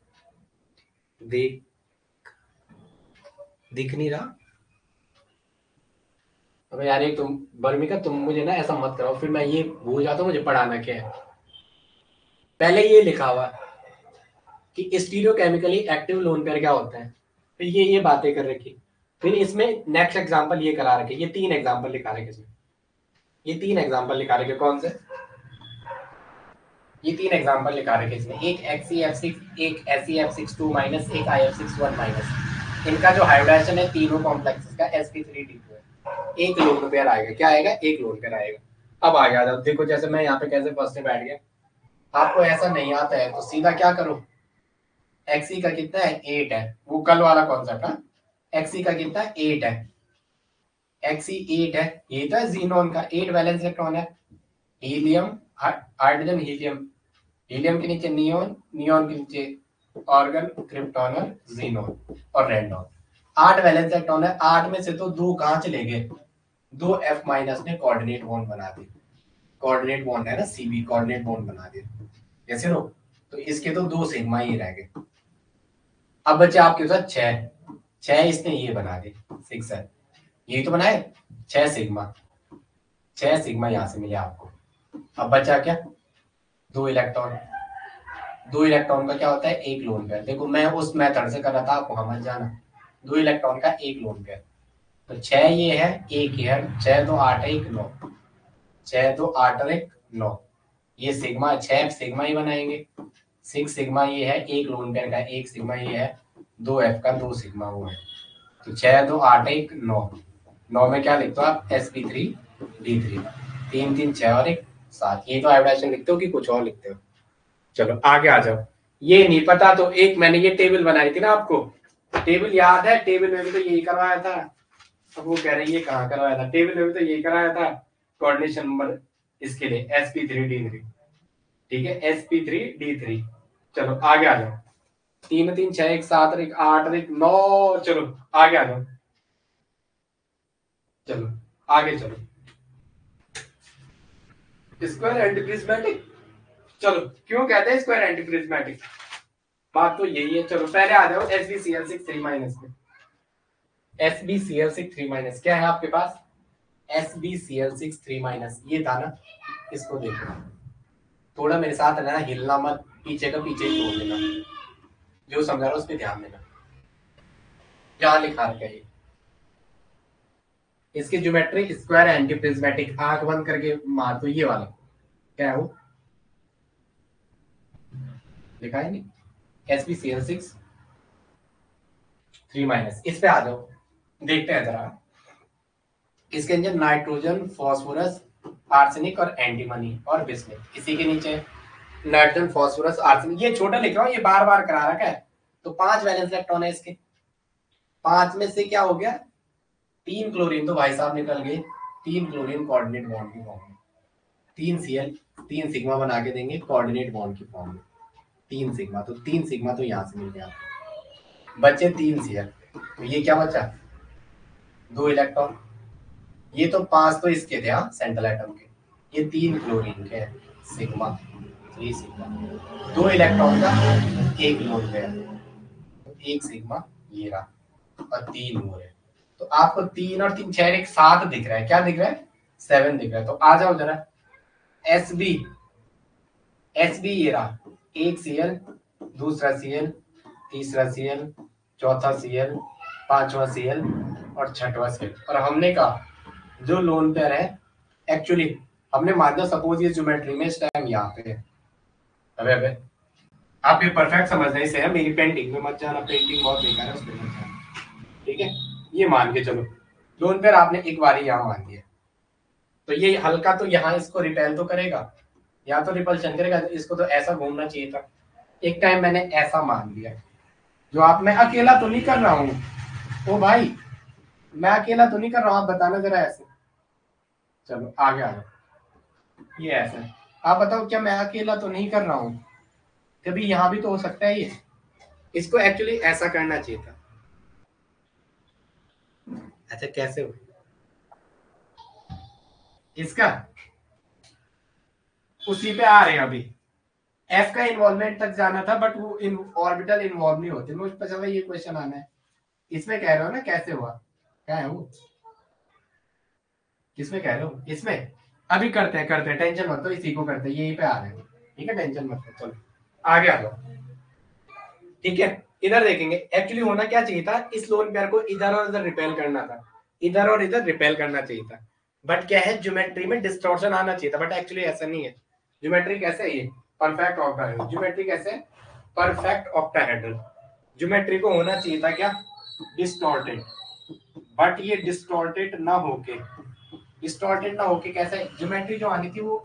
देख दिख नहीं रहा। अबे यार एक तुम बर्मिका तुम मुझे ना ऐसा मत कराओ, फिर मैं ये भूल जाता हूँ मुझे पढ़ाना क्या है। पहले ये लिखा हुआ कि स्टीरियोकेमिकली एक्टिव लोन पेयर क्या होता है, फिर ये बातें कर रखी, फिर इसमें नेक्स्ट एग्जांपल ये करा रखे, ये 3 एग्जांपल लिखा रखे इसमें, ये 3 एग्जांपल लिखा रखे कौन से, ये 3 एग्जांपल लिखा रखे इसमें, एक XeF6 एक SeF62 माइनस एक IF61 माइनस, इनका जो हाइब्रिडाइजेशन है तीनों कॉम्प्लेक्सेस का sp3d2 है, एक लोन पेयर आएगा, क्या आएगा एक लोन पेयर आएगा। अब आ गया था देखो, जैसे मैं यहाँ पे कैसे फर्स्ट में बैठ गया, आपको ऐसा नहीं आता है तो सीधा क्या करो, XE का कितना है 8 है, वो कल वाला कॉन्सेप्ट है, XE का कितना है 8 है, XE 8 है, ये तो है जीनोन का 8 वैलेंस इलेक्ट्रॉन है, हीलियम हाइड्रोजन हीलियम, हीलियम के नीचे नियोन, नियोन के नीचे ऑर्गन क्रिप्टॉन और जीनोन और रेंडॉन, 8 वैलेंस इलेक्ट्रॉन है, 8 में से तो 2 कहां चले गए, 2 F माइनस ने कोऑर्डिनेट बॉन्ड बना दिए, कोऑर्डिनेट बॉन्ड है ना CB, कोऑर्डिनेट बॉन्ड बना दिया कैसे लो, तो इसके तो 2 सिग्मा ही रह गए। अब बच्चे आपके साथ 6 इसने ये बना दी 6 है, यही तो बनाए 6 सिग्मा, 6 सिग्मा यहां से मिले आपको। अब बचा क्या 2 इलेक्ट्रॉन, 2 इलेक्ट्रॉन का क्या होता है एक लोन पेयर, देखो मैं उस मेथड से कर रहा था आपको समझ जाना, 2 इलेक्ट्रॉन का एक लोन पेयर, तो 6 ये है एक ये है, 6 2 8 1 9, 6 2 8 और 1 9, ये सिग्मा 6 सिग्मा ही बनाएंगे, 6 सिग्मा ये है एक लोन पेयर का, एक सिग्मा ये है 2 F का 2 सिग्मा वो है, तो 6 2 8 1 9, 9 में क्या लिखते हो आप sp3d3, 3 3 6 और 1 7, ये तो हाइब्रिडाइजेशन लिखते हो कि कुछ और लिखते हो। चलो आगे आ जाओ, ये नहीं पता तो एक मैंने ये टेबल बनाई थी ना आपको, टेबल याद है, टेबल में भी तो यही करवाया था, अब वो कह रहे हैं ये कहाँ करवाया था, टेबल में भी तो यही कराया था कोऑर्डिनेशन नंबर इसके लिए sp3d3, ठीक है sp3d3। चलो आगे आ जाओ, 3 3 6 1 7 और 1 8 और 1 9, चलो आगे आ जाओ, चलो आगे चलो, स्क्वायर एंटीप्रिज्मेटिक, चलो क्यों कहते हैं स्क्वायर एंटीप्रिज्मेटिक, बात तो यही है। चलो पहले आ जाओ SbCl6 3 माइनस में, SbCl6 3 माइनस क्या है आपके पास, SbCl6 3 माइनस ये था ना, इसको देखो थोड़ा मेरे साथ रहना, हिलना मत, पीछे का पीछे ही छोड़ देना, जो समझा रहा उस पर ध्यान देना, क्या लिखा रखा है इसकी ज्योमेट्री स्क्वायर एंटीप्रिज्मेटिक, आंख बंद करके मार दो, ये वाला क्या है वो लिखा है नहीं SbCl6 3 माइनस, इस पे आ जाओ देखते हैं जरा, इसके अंदर नाइट्रोजन फॉस्फोरस आर्सेनिक और एंटीमनी और बिस्मिथ, इसी के नीचे नाइट्रोजन फॉस्फोरस आर्सेनिक, ये छोटा लिख रहा हूँ ये बार बार करा रखा है, तो 5 वैलेंस इलेक्ट्रॉन है इसके, 5 में से क्या हो गया 3 क्लोरीन तो भाई साहब निकल गए, 3 क्लोरीन कोऑर्डिनेट बॉन्ड की फॉर्म में, 3 Cl 3 सिग्मा बना के देंगे कोऑर्डिनेट बॉन्ड की फॉर्म में, 3 सिग्मा, तो 3 सिग्मा तो यहाँ से मिल गया, बचे 3 Cl, तो ये क्या बचा 2 इलेक्ट्रॉन, ये तो 5 तो इसके थे हाँ सेंट्रल एटम के, ये 3 क्लोरीन के सिग्मा 3 सिग्मा, 2 इलेक्ट्रॉन का एक लोन पेयर, एक सिग्मा ये रहा और 3 वो है, तो आपको 3 और 3 6 1 7 दिख रहा है, क्या दिख रहा है 7 दिख रहा है, तो आ जाओ जरा SB ये रहा, एक Cl दूसरा Cl तीसरा Cl चौथा Cl पांचवा Cl और छठवा Cl, और हमने कहा जो लोन पेयर है एक्चुअली हमने मान लिया सपोज ये ज्योमेट्री में इस टाइम यहाँ पे है, अबे आप ये परफेक्ट समझने से है, मेरी पेंटिंग में मत जाना, पेंटिंग बहुत बेकार है, उसमें मत जाना, ठीक है। ये मान के चलो लोन पेयर आपने एक बार ही यहाँ मान दिया, तो ये हल्का तो यहाँ इसको रिपेल तो करेगा, या तो रिपल्शन करेगा, इसको तो ऐसा घूमना चाहिए था। एक टाइम मैंने ऐसा मान लिया, जो आप, मैं अकेला तो नहीं कर रहा हूँ ओ भाई, मैं अकेला तो नहीं कर रहा हूँ, आप बताना जरा ऐसे। चलो आगे आ जाओ, ये ऐसे आप बताओ, क्या मैं अकेला तो नहीं कर रहा हूँ? कभी यहाँ भी तो हो सकता है ये, इसको एक्चुअली ऐसा करना चाहिए था। अच्छा कैसे हो इसका, उसी पे आ रहे हैं अभी, एफ का इन्वॉल्वमेंट तक जाना था, बट वो ऑर्बिटल इन्वॉल्व नहीं होते, मुझे पता चला ये क्वेश्चन आना है। इसमें कह रहे हो ना कैसे हुआ, क्या है वो, किसमें कह रहे हो, इसमें अभी करते हैं टेंशन मत लो, इसी को करते हैं, यहीं पे आ रहे हैं, ठीक है, टेंशन मत लो। चलो आगे आ जाओ, ठीक है। इधर देखेंगे एक्चुअली होना क्या चाहिए था, इस लोन पेयर को इधर और इधर रिपेल करना था, इधर और इधर रिपेल करना चाहिए था, बट क्या है ज्योमेट्री में डिस्टॉर्शन आना चाहिए था, बट एक्चुअली ऐसा नहीं है। ज्योमेट्री कैसे है ये, परफेक्ट ऑक्टाहेड्रल, ज्योमेट्री कैसे, परफेक्ट ऑक्टाहेड्रल। ज्योमेट्री को होना चाहिए था क्या, डिस्टॉर्टेड, बट ये डिस्टॉर्टेड ना होके कैसे, ज्योमेट्री जो आनी थी वो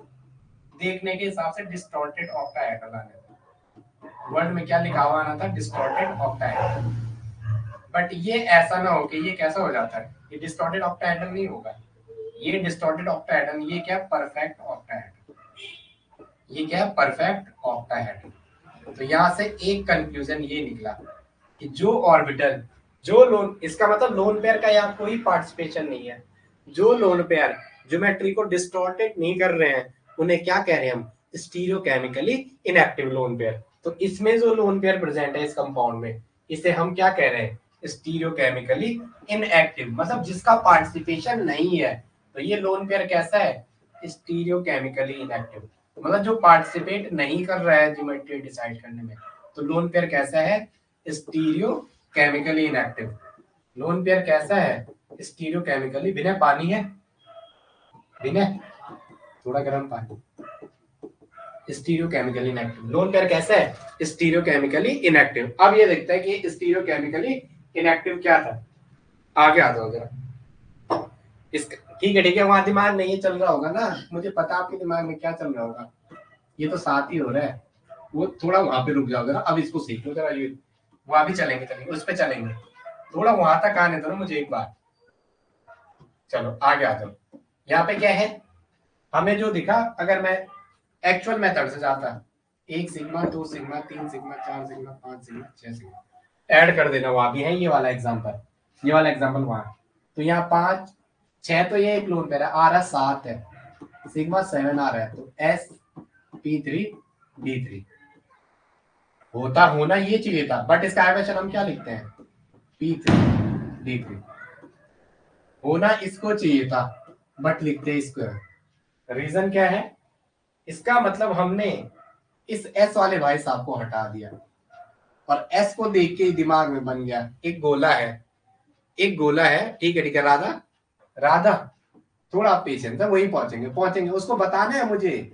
देखने के हिसाब से डिस्टॉर्टेड ऑक्टाहेड्रल आने था, वर्ड में क्या लिखा हुआ आना था, डिस्टॉर्टेड ऑक्टाहेड्रल। बट ये ऐसा ना हो कि ये कैसा हो जाता है, ये डिस्टॉर्टेड ऑक्टाहेड्रल नहीं होगा, ये डिस्टॉर्टेड ऑक्टाहेड्रल, ये क्या परफेक्ट ऑक्टाहेड्रल, ये क्या परफेक्ट ऑक्टाहेड्रल। तो यहाँ से एक कंक्लूजन ये निकला कि जो ऑर्बिटल, जो लोन, इसका मतलब लोन पेयर का यहाँ कोई पार्टिसिपेशन नहीं है, जो लोन पेयर ज्योमेट्री को डिस्टॉर्टेड नहीं कर रहे हैं उन्हें क्या कह रहे हैं हम, स्टीरियोकेमिकली इनएक्टिव लोन पेयर। तो इसमें जो लोन पेयर प्रेजेंट है इस कंपाउंड में, इसे हम क्या कह रहे हैं, स्टीरियोकेमिकली इनएक्टिव, मतलब जिसका पार्टिसिपेशन नहीं है। तो ये लोन पेयर कैसा है, स्टीरियोकेमिकली इनएक्टिव, मतलब जो पार्टिसिपेट नहीं कर रहा है ज्योमेट्री डिसाइड करने में। तो लोन पेयर कैसा है, स्टीरियोकेमिकली इनएक्टिव। लोन पेयर कैसा है, स्टीरियोकेमिकली, बिना पानी है, बिना थोड़ा गर्म पानी, स्टीरियोकेमिकली इनएक्टिव। लोन पेयर कैसा है, स्टीरियोकेमिकली इनएक्टिव। अब ये देखता है कि स्टीरियोकेमिकली इनएक्टिव क्या था, आगे आ जाओ जरा इसका, ठीक है, वहां दिमाग नहीं चल रहा होगा ना, मुझे पता आपके दिमाग में क्या चल रहा होगा, ये तो साथ ही हो रहा है, वो थोड़ा वहां पे रुक जाओ जरा, अब इसको सीख लो जरा, ये वहां भी चलेंगे उस पे चलेंगे, थोड़ा वहां तक आने दो ना मुझे एक बार। चलो आगे आ जाओ, यहाँ पे क्या है, हमें जो दिखा, अगर मैं एक्चुअल मेथड से जाता, 1 sigma 2 sigma 3 sigma 4 sigma 5 sigma 6 sigma add कर देना, वहां भी है ये वाला एग्जांपल, ये वाला एग्जांपल वहां, तो यहाँ 5 6 तो ये एक लोन पेयर है, आ रहा 7 है, सिग्मा 7 आ रहा है, तो एस P3 D3 होता, होना ये चाहिए था, बट इसका एडवेशन हम क्या लिखते हैं, P3 D3 होना इसको चाहिए था, बट लिखते इसको, रीजन क्या है, इसका मतलब हमने इस एस वाले भाई साहब को हटा दिया, और एस को देख के दिमाग में बन गया एक गोला है, एक गोला है, ठीक है राधा, राधा थोड़ा पेशेंस है, वही पहुंचेंगे, उसको बताना है मुझे,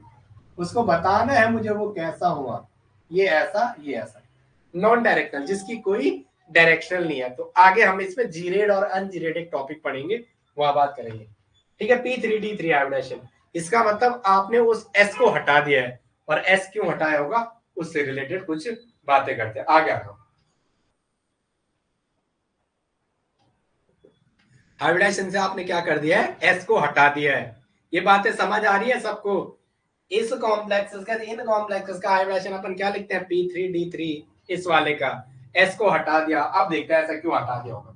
उसको बताना है मुझे वो कैसा हुआ, ये ऐसा नॉन डायरेक्शनल, जिसकी कोई डायरेक्शनल नहीं है। तो आगे हम इसमें जीरेड और अनजीरेड एक टॉपिक पढ़ेंगे, वहां बात करेंगे, ठीक है। P3D3 हाइब्रिडेशन, इसका मतलब आपने उस S को हटा दिया है, और S क्यों हटाया होगा उससे रिलेटेड कुछ बातें करते हैं, आगे आ जाओ। हाइब्रिडेशन से आपने क्या कर दिया है, S को हटा दिया है, ये बातें समझ आ रही है सबको। इस कॉम्प्लेक्सेस का, इन कॉम्प्लेक्सेस का हाइब्रिडेशन अपन क्या लिखते हैं, P3D3, इस वाले का S को हटा दिया। अब देखते हैं ऐसा क्यों हटा दिया होगा,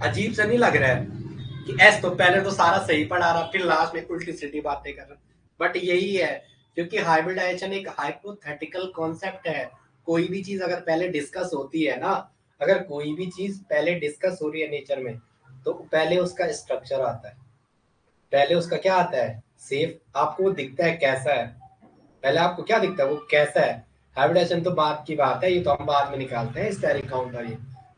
अजीब से नहीं लग रहा है कि S तो पहले तो सारा सही पढ़ा रहा, फिर लास्ट में उल्टी सीधी बातें कर रहा, बट यही है, क्योंकि हाइब्रिडाइजेशन एक हाइपोथेटिकल कॉन्सेप्ट है। कोई भी चीज अगर पहले डिस्कस होती है ना, अगर कोई भी चीज पहले डिस्कस हो रही है नेचर में, तो पहले उसका स्ट्रक्चर आता है, पहले उसका क्या आता है, सेफ, आपको वो दिखता है कैसा है, पहले आपको क्या दिखता है वो कैसा है। हाइब्रिडेशन तो बात की बात है, ये तो हम बाद में निकालते हैं स्टेरिक काउंटर, ये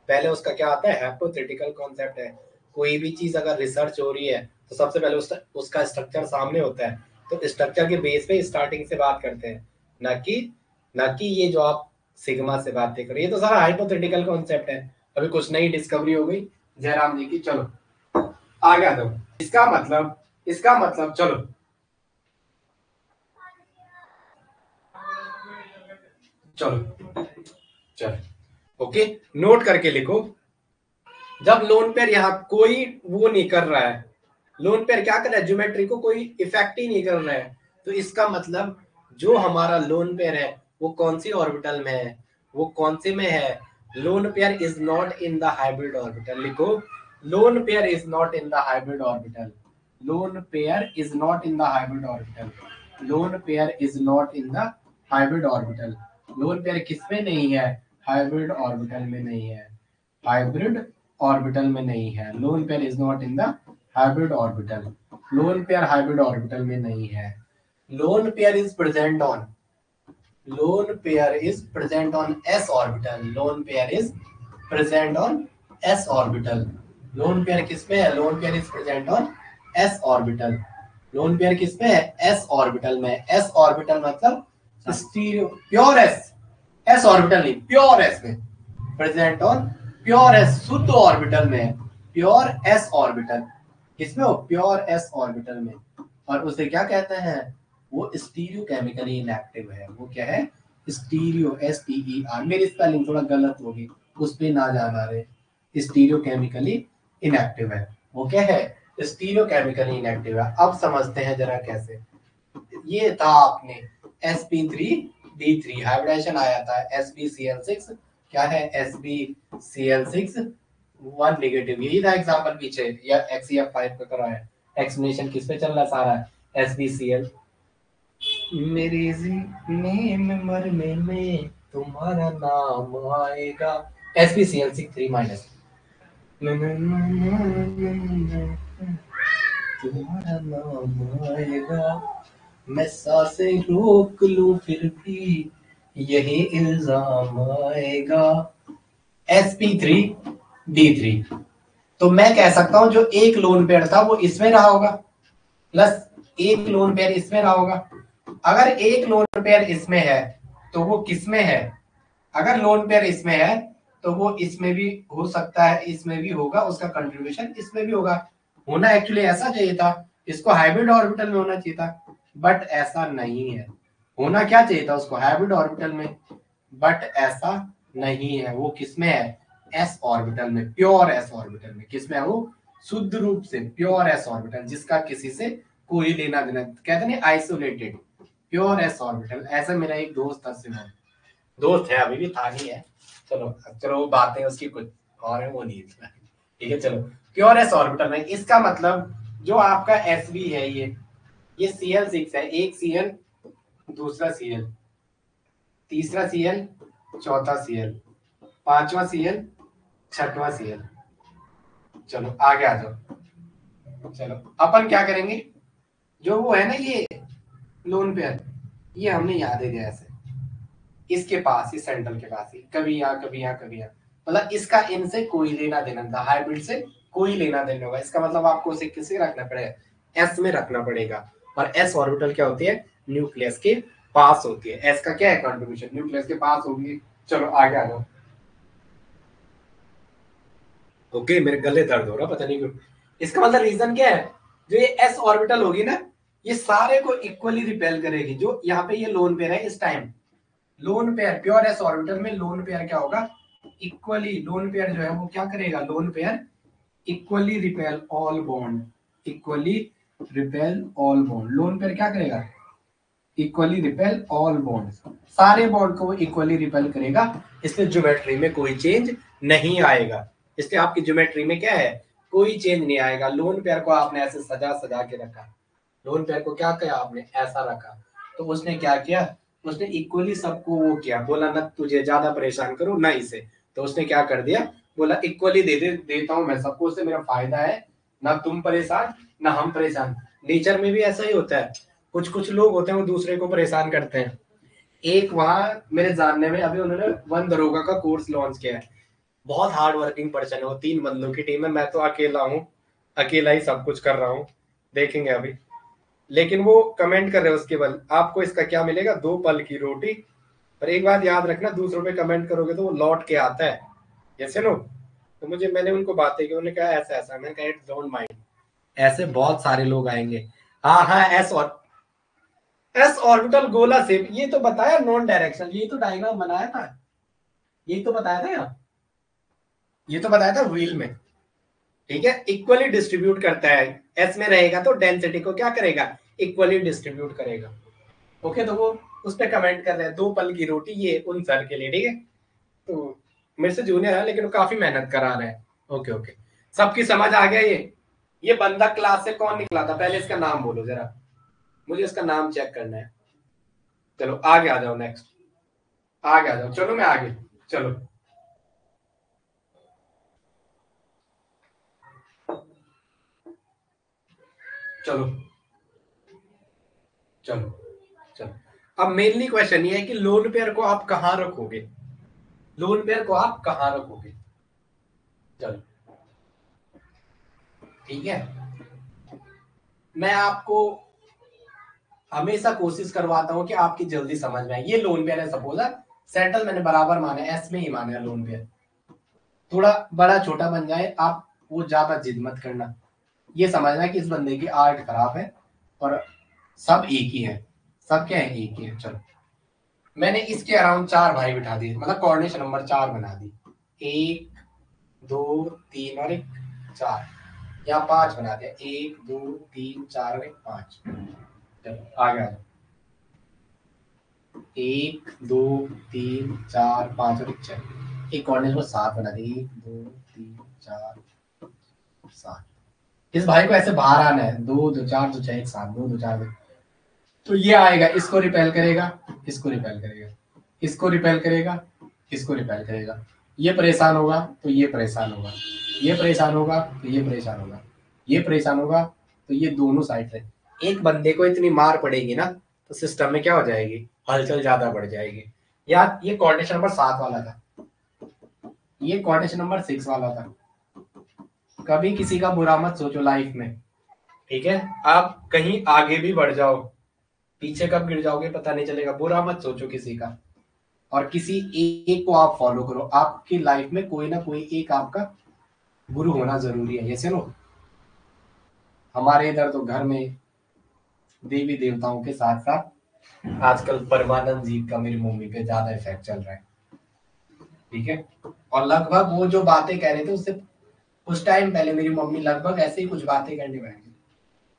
पहले उसका क्या आता है, हाइपोथेटिकल कॉन्सेप्ट है। कोई भी चीज अगर रिसर्च हो रही है तो सबसे पहले उसका स्ट्रक्चर सामने होता है, तो स्ट्रक्चर के बेस पे स्टार्टिंग से बात करते हैं, ना कि ये जो आप सिग्मा से बातें करो। ये तो सारा हाइपोथेटिकल कॉन्सेप्ट है, अभी कुछ नई डिस्कवरी हो गई जयराम जी की। चलो आगे आ जाओ। इसका मतलब चलो ओके, नोट करके लिखो। जब लोन पेयर यहाँ कोई वो नहीं कर रहा है, लोन पेयर क्या कर रहा है, ज्योमेट्री को कोई इफेक्ट ही नहीं कर रहा है, तो इसका मतलब जो हमारा लोन पेयर है वो कौन सी ऑर्बिटल में है, वो कौन से में है। Lone pair is not in the hybrid orbital. लिखो, lone pair is not in the hybrid orbital. Lone pair is not in the hybrid orbital. Lone pair is not in the hybrid orbital. Lone pair किसमें नहीं है, hybrid orbital में नहीं है, hybrid orbital में नहीं है। Lone pair is not in the hybrid orbital. Lone pair hybrid orbital में नहीं है। Lone pair is present on, loan pair is present on s orbital. Lone pair is present on s orbital. Lone pair किसमें है, lone pair is present on s orbital. Lone pair किसमें है, s orbital में। s orbital मतलब stereo, pure s orbital नहीं, pure s में, present on pure s, शुद्ध orbital में, प्योर s ऑर्बिटल। किसमें हो, प्योर s ऑर्बिटल में। और उसे क्या कहते हैं, वो स्टीरियो केमिकली इनएक्टिव है। वो क्या है, स्टीरियो, STER। मेरी स्पेलिंग थोड़ा गलत होगी, उस पे ना जाना रहे। स्टीरियो केमिकली इनएक्टिव है। वो क्या है, स्टीरियो केमिकली इनएक्टिव है। अब समझते हैं जरा कैसे। ये था आपने sp3d3 हाइब्रिडेशन आया था, sbCl6 क्या है, sbCl6 1 नेगेटिव। यही था एग्जांपल पीछे, या XEF5 का कराया। एक्सप्लेनेशन किस पे चल रहा सारा, SbCl। मेरी नेम मरने में तुम्हारा नाम आएगा, SbCl6 3 माइनस, तुम्हारा नाम आएगा। मैं सांसें रोक लूं फिर भी यही इल्जाम आएगा। sp3d3। तो मैं कह सकता हूं जो एक लोन पेयर था वो इसमें रहा होगा, प्लस एक लोन पेयर इसमें रहा होगा। अगर एक लोन पेयर इसमें है तो वो किसमें है, अगर लोन पेयर इसमें है तो वो इसमें भी हो सकता है, इसमें भी होगा, उसका कंट्रीब्यूशन इसमें भी होगा। होना एक्चुअली ऐसा चाहिए था, इसको हाइब्रिड ऑर्बिटल में होना चाहिए था, बट ऐसा नहीं है। होना क्या चाहिए था उसको, हाइब्रिड ऑर्बिटल में, बट ऐसा नहीं है। वो किसमें है, s ऑर्बिटल में, प्योर s ऑर्बिटल में। किसमें है वो, शुद्ध रूप से प्योर s ऑर्बिटल, जिसका किसी से कोई लेना देना, कहते नहीं आइसोलेटेड, प्योर s ऑर्बिटल। ऐसा मेरा एक दोस्त था, सिमोन, दोस्त है, अभी भी था नहीं है, चलो वो बातें उसकी कुछ और है, वो नहीं है, ठीक है। चलो प्योर s ऑर्बिटल में, इसका मतलब जो आपका Sb है, ये Cl6 है, एक Cl, दूसरा Cl, तीसरा Cl, चौथा Cl, पांचवा Cl, छठवा Cl। चलो आगे आ जाओ। चलो अपन क्या करेंगे, जो वो है ना ये लोन पेयर, ये हमने यहाँ दे दिया ऐसे, इसके पास ही, सेंट्रल के पास ही, कभी यहाँ कभी यहाँ कभी यहाँ, मतलब इसका इनसे कोई लेना देना था, हाइब्रिड से कोई लेना देना होगा। इसका मतलब आपको उसे किसे रखना पड़ेगा, s में रखना पड़ेगा। और s ऑर्बिटल क्या होती है, न्यूक्लियस के पास होती है। s का क्या है, कंट्रीब्यूशन, न्यूक्लियस के पास होगी। चलो आगे आ जाओ। ओके, मेरे गले दर्द हो रहा, पता नहीं क्यों। इसका मतलब रीजन क्या है, जो ये s ऑर्बिटल होगी ना, ये सारे को इक्वली रिपेल करेगी। जो यहाँ पे ये लोन पेयर है, इस time lone pair, pure s orbital में लोन पेयर क्या होगा, इक्वली, लोन पेयर जो है वो क्या करेगा, lone pair equally repel all bond, equally repel all bond. Lone pair क्या करेगा, इक्वली रिपेल ऑल बॉन्ड, सारे बॉन्ड को वो इक्वली रिपेल करेगा। इसलिए ज्योमेट्री में कोई चेंज नहीं आएगा। इसलिए आपकी ज्योमेट्री में क्या है, कोई चेंज नहीं आएगा। लोन पेयर को आपने ऐसे सजा सजा के रखा, लोन पेयर को क्या किया आपने, ऐसा रखा, तो उसने क्या किया, उसने इक्वली सबको वो किया, बोला ना तुझे ज्यादा परेशान करो ना इसे, तो उसने क्या कर दिया, बोला इक्वली देता हूं मैं सबको, उससे मेरा फायदा है, ना तुम परेशान ना हम परेशान। नेचर में भी ऐसा ही होता है, कुछ कुछ लोग होते हैं वो दूसरे को परेशान करते हैं। एक वहां मेरे जानने में अभी उन्होंने वन दरोगा का कोर्स लॉन्च किया है, बहुत हार्ड वर्किंग पर्सन है वो, 3 बंदों की टीम है, मैं तो अकेला हूँ, अकेला ही सब कुछ कर रहा हूँ, देखेंगे अभी। लेकिन वो कमेंट कर रहे हो उसके बाद आपको इसका क्या मिलेगा, 2 पल की रोटी। पर एक बात याद रखना, दूसरों पे कमेंट करोगे तो वो लौट के आता है, जैसे नो। तो मैंने उनको बातें की, उन्होंने कहा ऐसा ऐसा, मैंने कहा इट्स डोंट माइंड। ऐसे बहुत सारे लोग आएंगे। हाँ हाँ, एस ऑर्बिटल गोला शेप, ये तो बताया नॉन डायरेक्शनल, ये तो डायग्राम बनाया था, ये तो बताया था यार, ये तो बताया था व्हील में। ठीक है, इक्वली डिस्ट्रीब्यूट करता है, एस में रहेगा तो डेंसिटी को क्या करेगा, इक्वली डिस्ट्रीब्यूट करेगा। ओके, तो वो उस पर कमेंट कर रहे हैं 2 पल की रोटी, ये उन सर के लिए। ठीक है, तो मेरे से जूनियर है लेकिन वो काफी मेहनत करा रहे हैं। ओके ओके, सबकी समझ आ गया। ये बंदा क्लास से कौन निकला था, पहले इसका नाम बोलो जरा, मुझे इसका नाम चेक करना है। चलो आगे आ जाओ, नेक्स्ट आगे आ जाओ, चलो मैं आगे, चलो चलो चलो चलो। अब मेनली क्वेश्चन ये है कि लोन पेयर को आप कहां रखोगे, लोन पेयर को आप कहां रखोगे। चलो ठीक है, मैं आपको हमेशा कोशिश करवाता हूं कि आपकी जल्दी समझ में आए। ये लोन पेयर है, सपोज सेटल मैंने बराबर माना, एस में ही माना है लोन पेयर। थोड़ा बड़ा छोटा बन जाए आप, वो ज्यादा जिद मत करना। ये समझना कि इस बंदे की आर्ट खराब है और सब एक ही है, सब क्या है, एक ही है। चलो, मैंने इसके अराउंड 4 भाई बिठा दिए, मतलब कोऑर्डिनेशन नंबर 4 बना दी, 1 2 3 और 1 4, या 5 बना दिया, 1 2 3 4 और 1 5। चलो आगे आ जाओ, 1 2 3 4 5 और 1 6, एक कोऑर्डिनेशन में 7 बना दिए, 1 2 3 4 7। इस भाई को ऐसे बाहर आना है, 2 2 4 2 6 1 7, 2 2 4 2, तो ये आएगा, इसको रिपेल करेगा, इसको रिपेल करेगा, इसको रिपेल करेगा, इसको रिपेल करेगा। ये परेशान होगा तो ये परेशान होगा, ये परेशान होगा तो ये परेशान होगा, ये परेशान होगा तो ये दोनों साइड से। एक बंदे को इतनी मार पड़ेगी ना तो सिस्टम में क्या हो जाएगी, हलचल ज्यादा बढ़ जाएगी। यार ये कोऑर्डिनेशन नंबर 7 वाला था, ये कोऑर्डिनेशन नंबर 6 वाला था। कभी किसी का बुरा मत सोचो लाइफ में, ठीक है। आप कहीं आगे भी बढ़ जाओ, पीछे कब गिर जाओगे पता नहीं चलेगा। बुरा मत सोचो किसी का, और किसी एक को आप फॉलो करो। आपकी लाइफ में कोई ना कोई एक आपका गुरु होना जरूरी है। जैसे नो हमारे इधर तो घर में देवी देवताओं के साथ साथ आजकल परमानंद जी का मेरी मम्मी पे ज्यादा इफेक्ट चल रहा है, ठीक है। और लगभग वो जो बातें कह रहे थे उससे कुछ टाइम पहले मेरी मम्मी लगभग ऐसे ही कुछ बातें करने बैठी।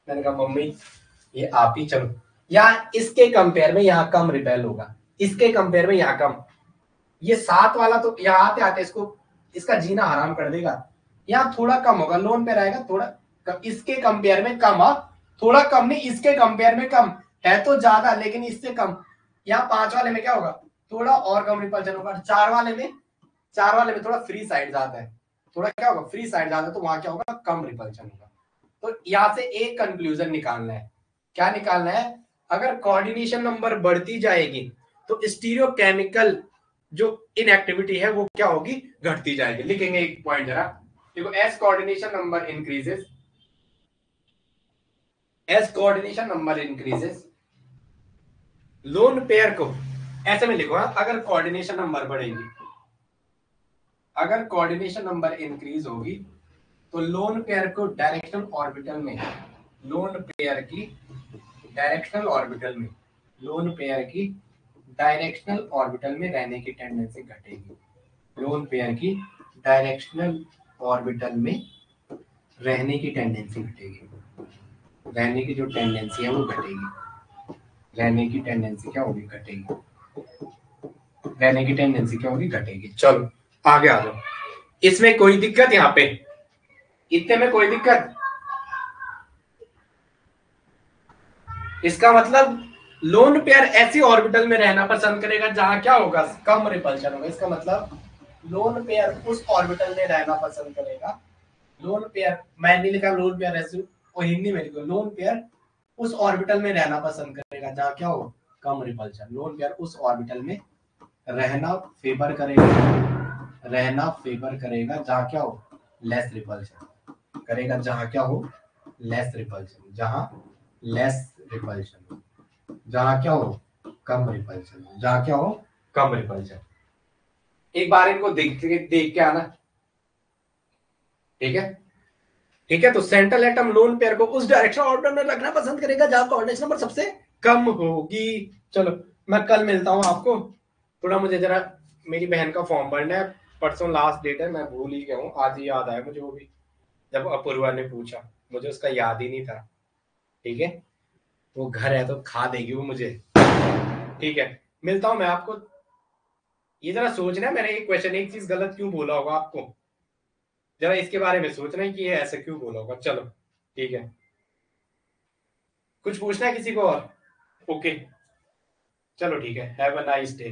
मैंने कहा मम्मी ये आप ही चलो, या इसके कंपेयर में यहाँ कम रिपेल होगा, इसके कंपेयर में यहाँ कम। ये 7 वाला तो यहाँ आते आते इसको, इसका जीना हराम कर देगा। यहाँ थोड़ा कम होगा, लोन पे रहेगा थोड़ा कम, इसके कंपेयर में कम। थोड़ा कम नहीं, इसके कंपेयर में कम है तो ज्यादा, लेकिन इससे कम। यहाँ 5 वाले में क्या होगा, थोड़ा और कम रिपल्शन होगा। 4 वाले में थोड़ा फ्री साइड ज्यादा है, थोड़ा क्या होगा, फ्री साइड ज्यादा, तो वहां क्या होगा, कम रिपल्शन होगा। तो यहाँ से एक कंक्लूजन निकालना है। क्या निकालना है, अगर कोऑर्डिनेशन नंबर बढ़ती जाएगी तो स्टीरियोकेमिकल जो इनएक्टिविटी है वो क्या होगी, घटती जाएगी। लिखेंगे एक पॉइंट जरा, देखो, as coordination number increases, as coordination number increases, lone pair को ऐसे में लिखो, अगर कोऑर्डिनेशन नंबर बढ़ेगी, अगर कोऑर्डिनेशन नंबर इंक्रीज होगी तो लोन पेयर को डायरेक्शनल ऑर्बिटल में, लोन पेयर की डायरेक्शनल ऑर्बिटल में, लोन पेयर की डायरेक्शनल ऑर्बिटल में रहने की टेंडेंसी घटेगी। लोन पेयर की डायरेक्शनल ऑर्बिटल में रहने की टेंडेंसी घटेगी, रहने की जो टेंडेंसी है वो घटेगी, रहने की टेंडेंसी क्या होगी, घटेगी, रहने की टेंडेंसी क्या होगी, घटेगी। चलो आगे आ जाओ, इसमें कोई दिक्कत, यहाँ पे इतने में कोई दिक्कत, इसका मतलब लोन पेयर ऐसी ऑर्बिटल में रहना पसंद करेगा जहां क्या होगा, कम रिपल्शन होगा। इसका मतलब लोन पेयर उस ऑर्बिटल में रहना पसंद करेगा, लोन पेयर, मैंने लिखा लोन पेयर ऐसे, और हिंदी में लिखो, लोन पेयर उस ऑर्बिटल में रहना पसंद करेगा जहां क्या हो, कम रिपल्शन। लोन पेयर उस ऑर्बिटल में रहना फेवर करेगा, रहना फेवर करेगा जहां क्या हो, लेस रिपल्शन करेगा, जहां क्या हो, लेस रिपल्शन, जहां लेस रिपल्शन, जहां क्या हो कम रिपल्शन, जहां क्या हो कम रिपल्शन। एक बार इनको देख के आना, ठीक है। ठीक है, तो सेंट्रल एटम लोन पेयर को उस डायरेक्शन ऑर्डर में रखना पसंद करेगा जहां कोऑर्डिनेशन नंबर सबसे कम होगी। चलो मैं कल मिलता हूं आपको, थोड़ा मुझे जरा मेरी बहन का फॉर्म भरना है, परसों लास्ट डेट है, मैं भूल ही गया हूँ, आज ही याद आया मुझे वो भी, जब अपूर्वा ने पूछा मुझे उसका याद ही नहीं था। ठीक है, वो घर है तो खा देगी वो मुझे। ठीक है, मिलता हूं मैं आपको। ये जरा सोचना है, मैंने एक क्वेश्चन एक चीज गलत क्यों बोला होगा आपको, जरा इसके बारे में सोचना है कि ये ऐसा क्यों बोला होगा। चलो ठीक है, कुछ पूछना है किसी को और? ओके, चलो ठीक है, हैव अ नाइस डे।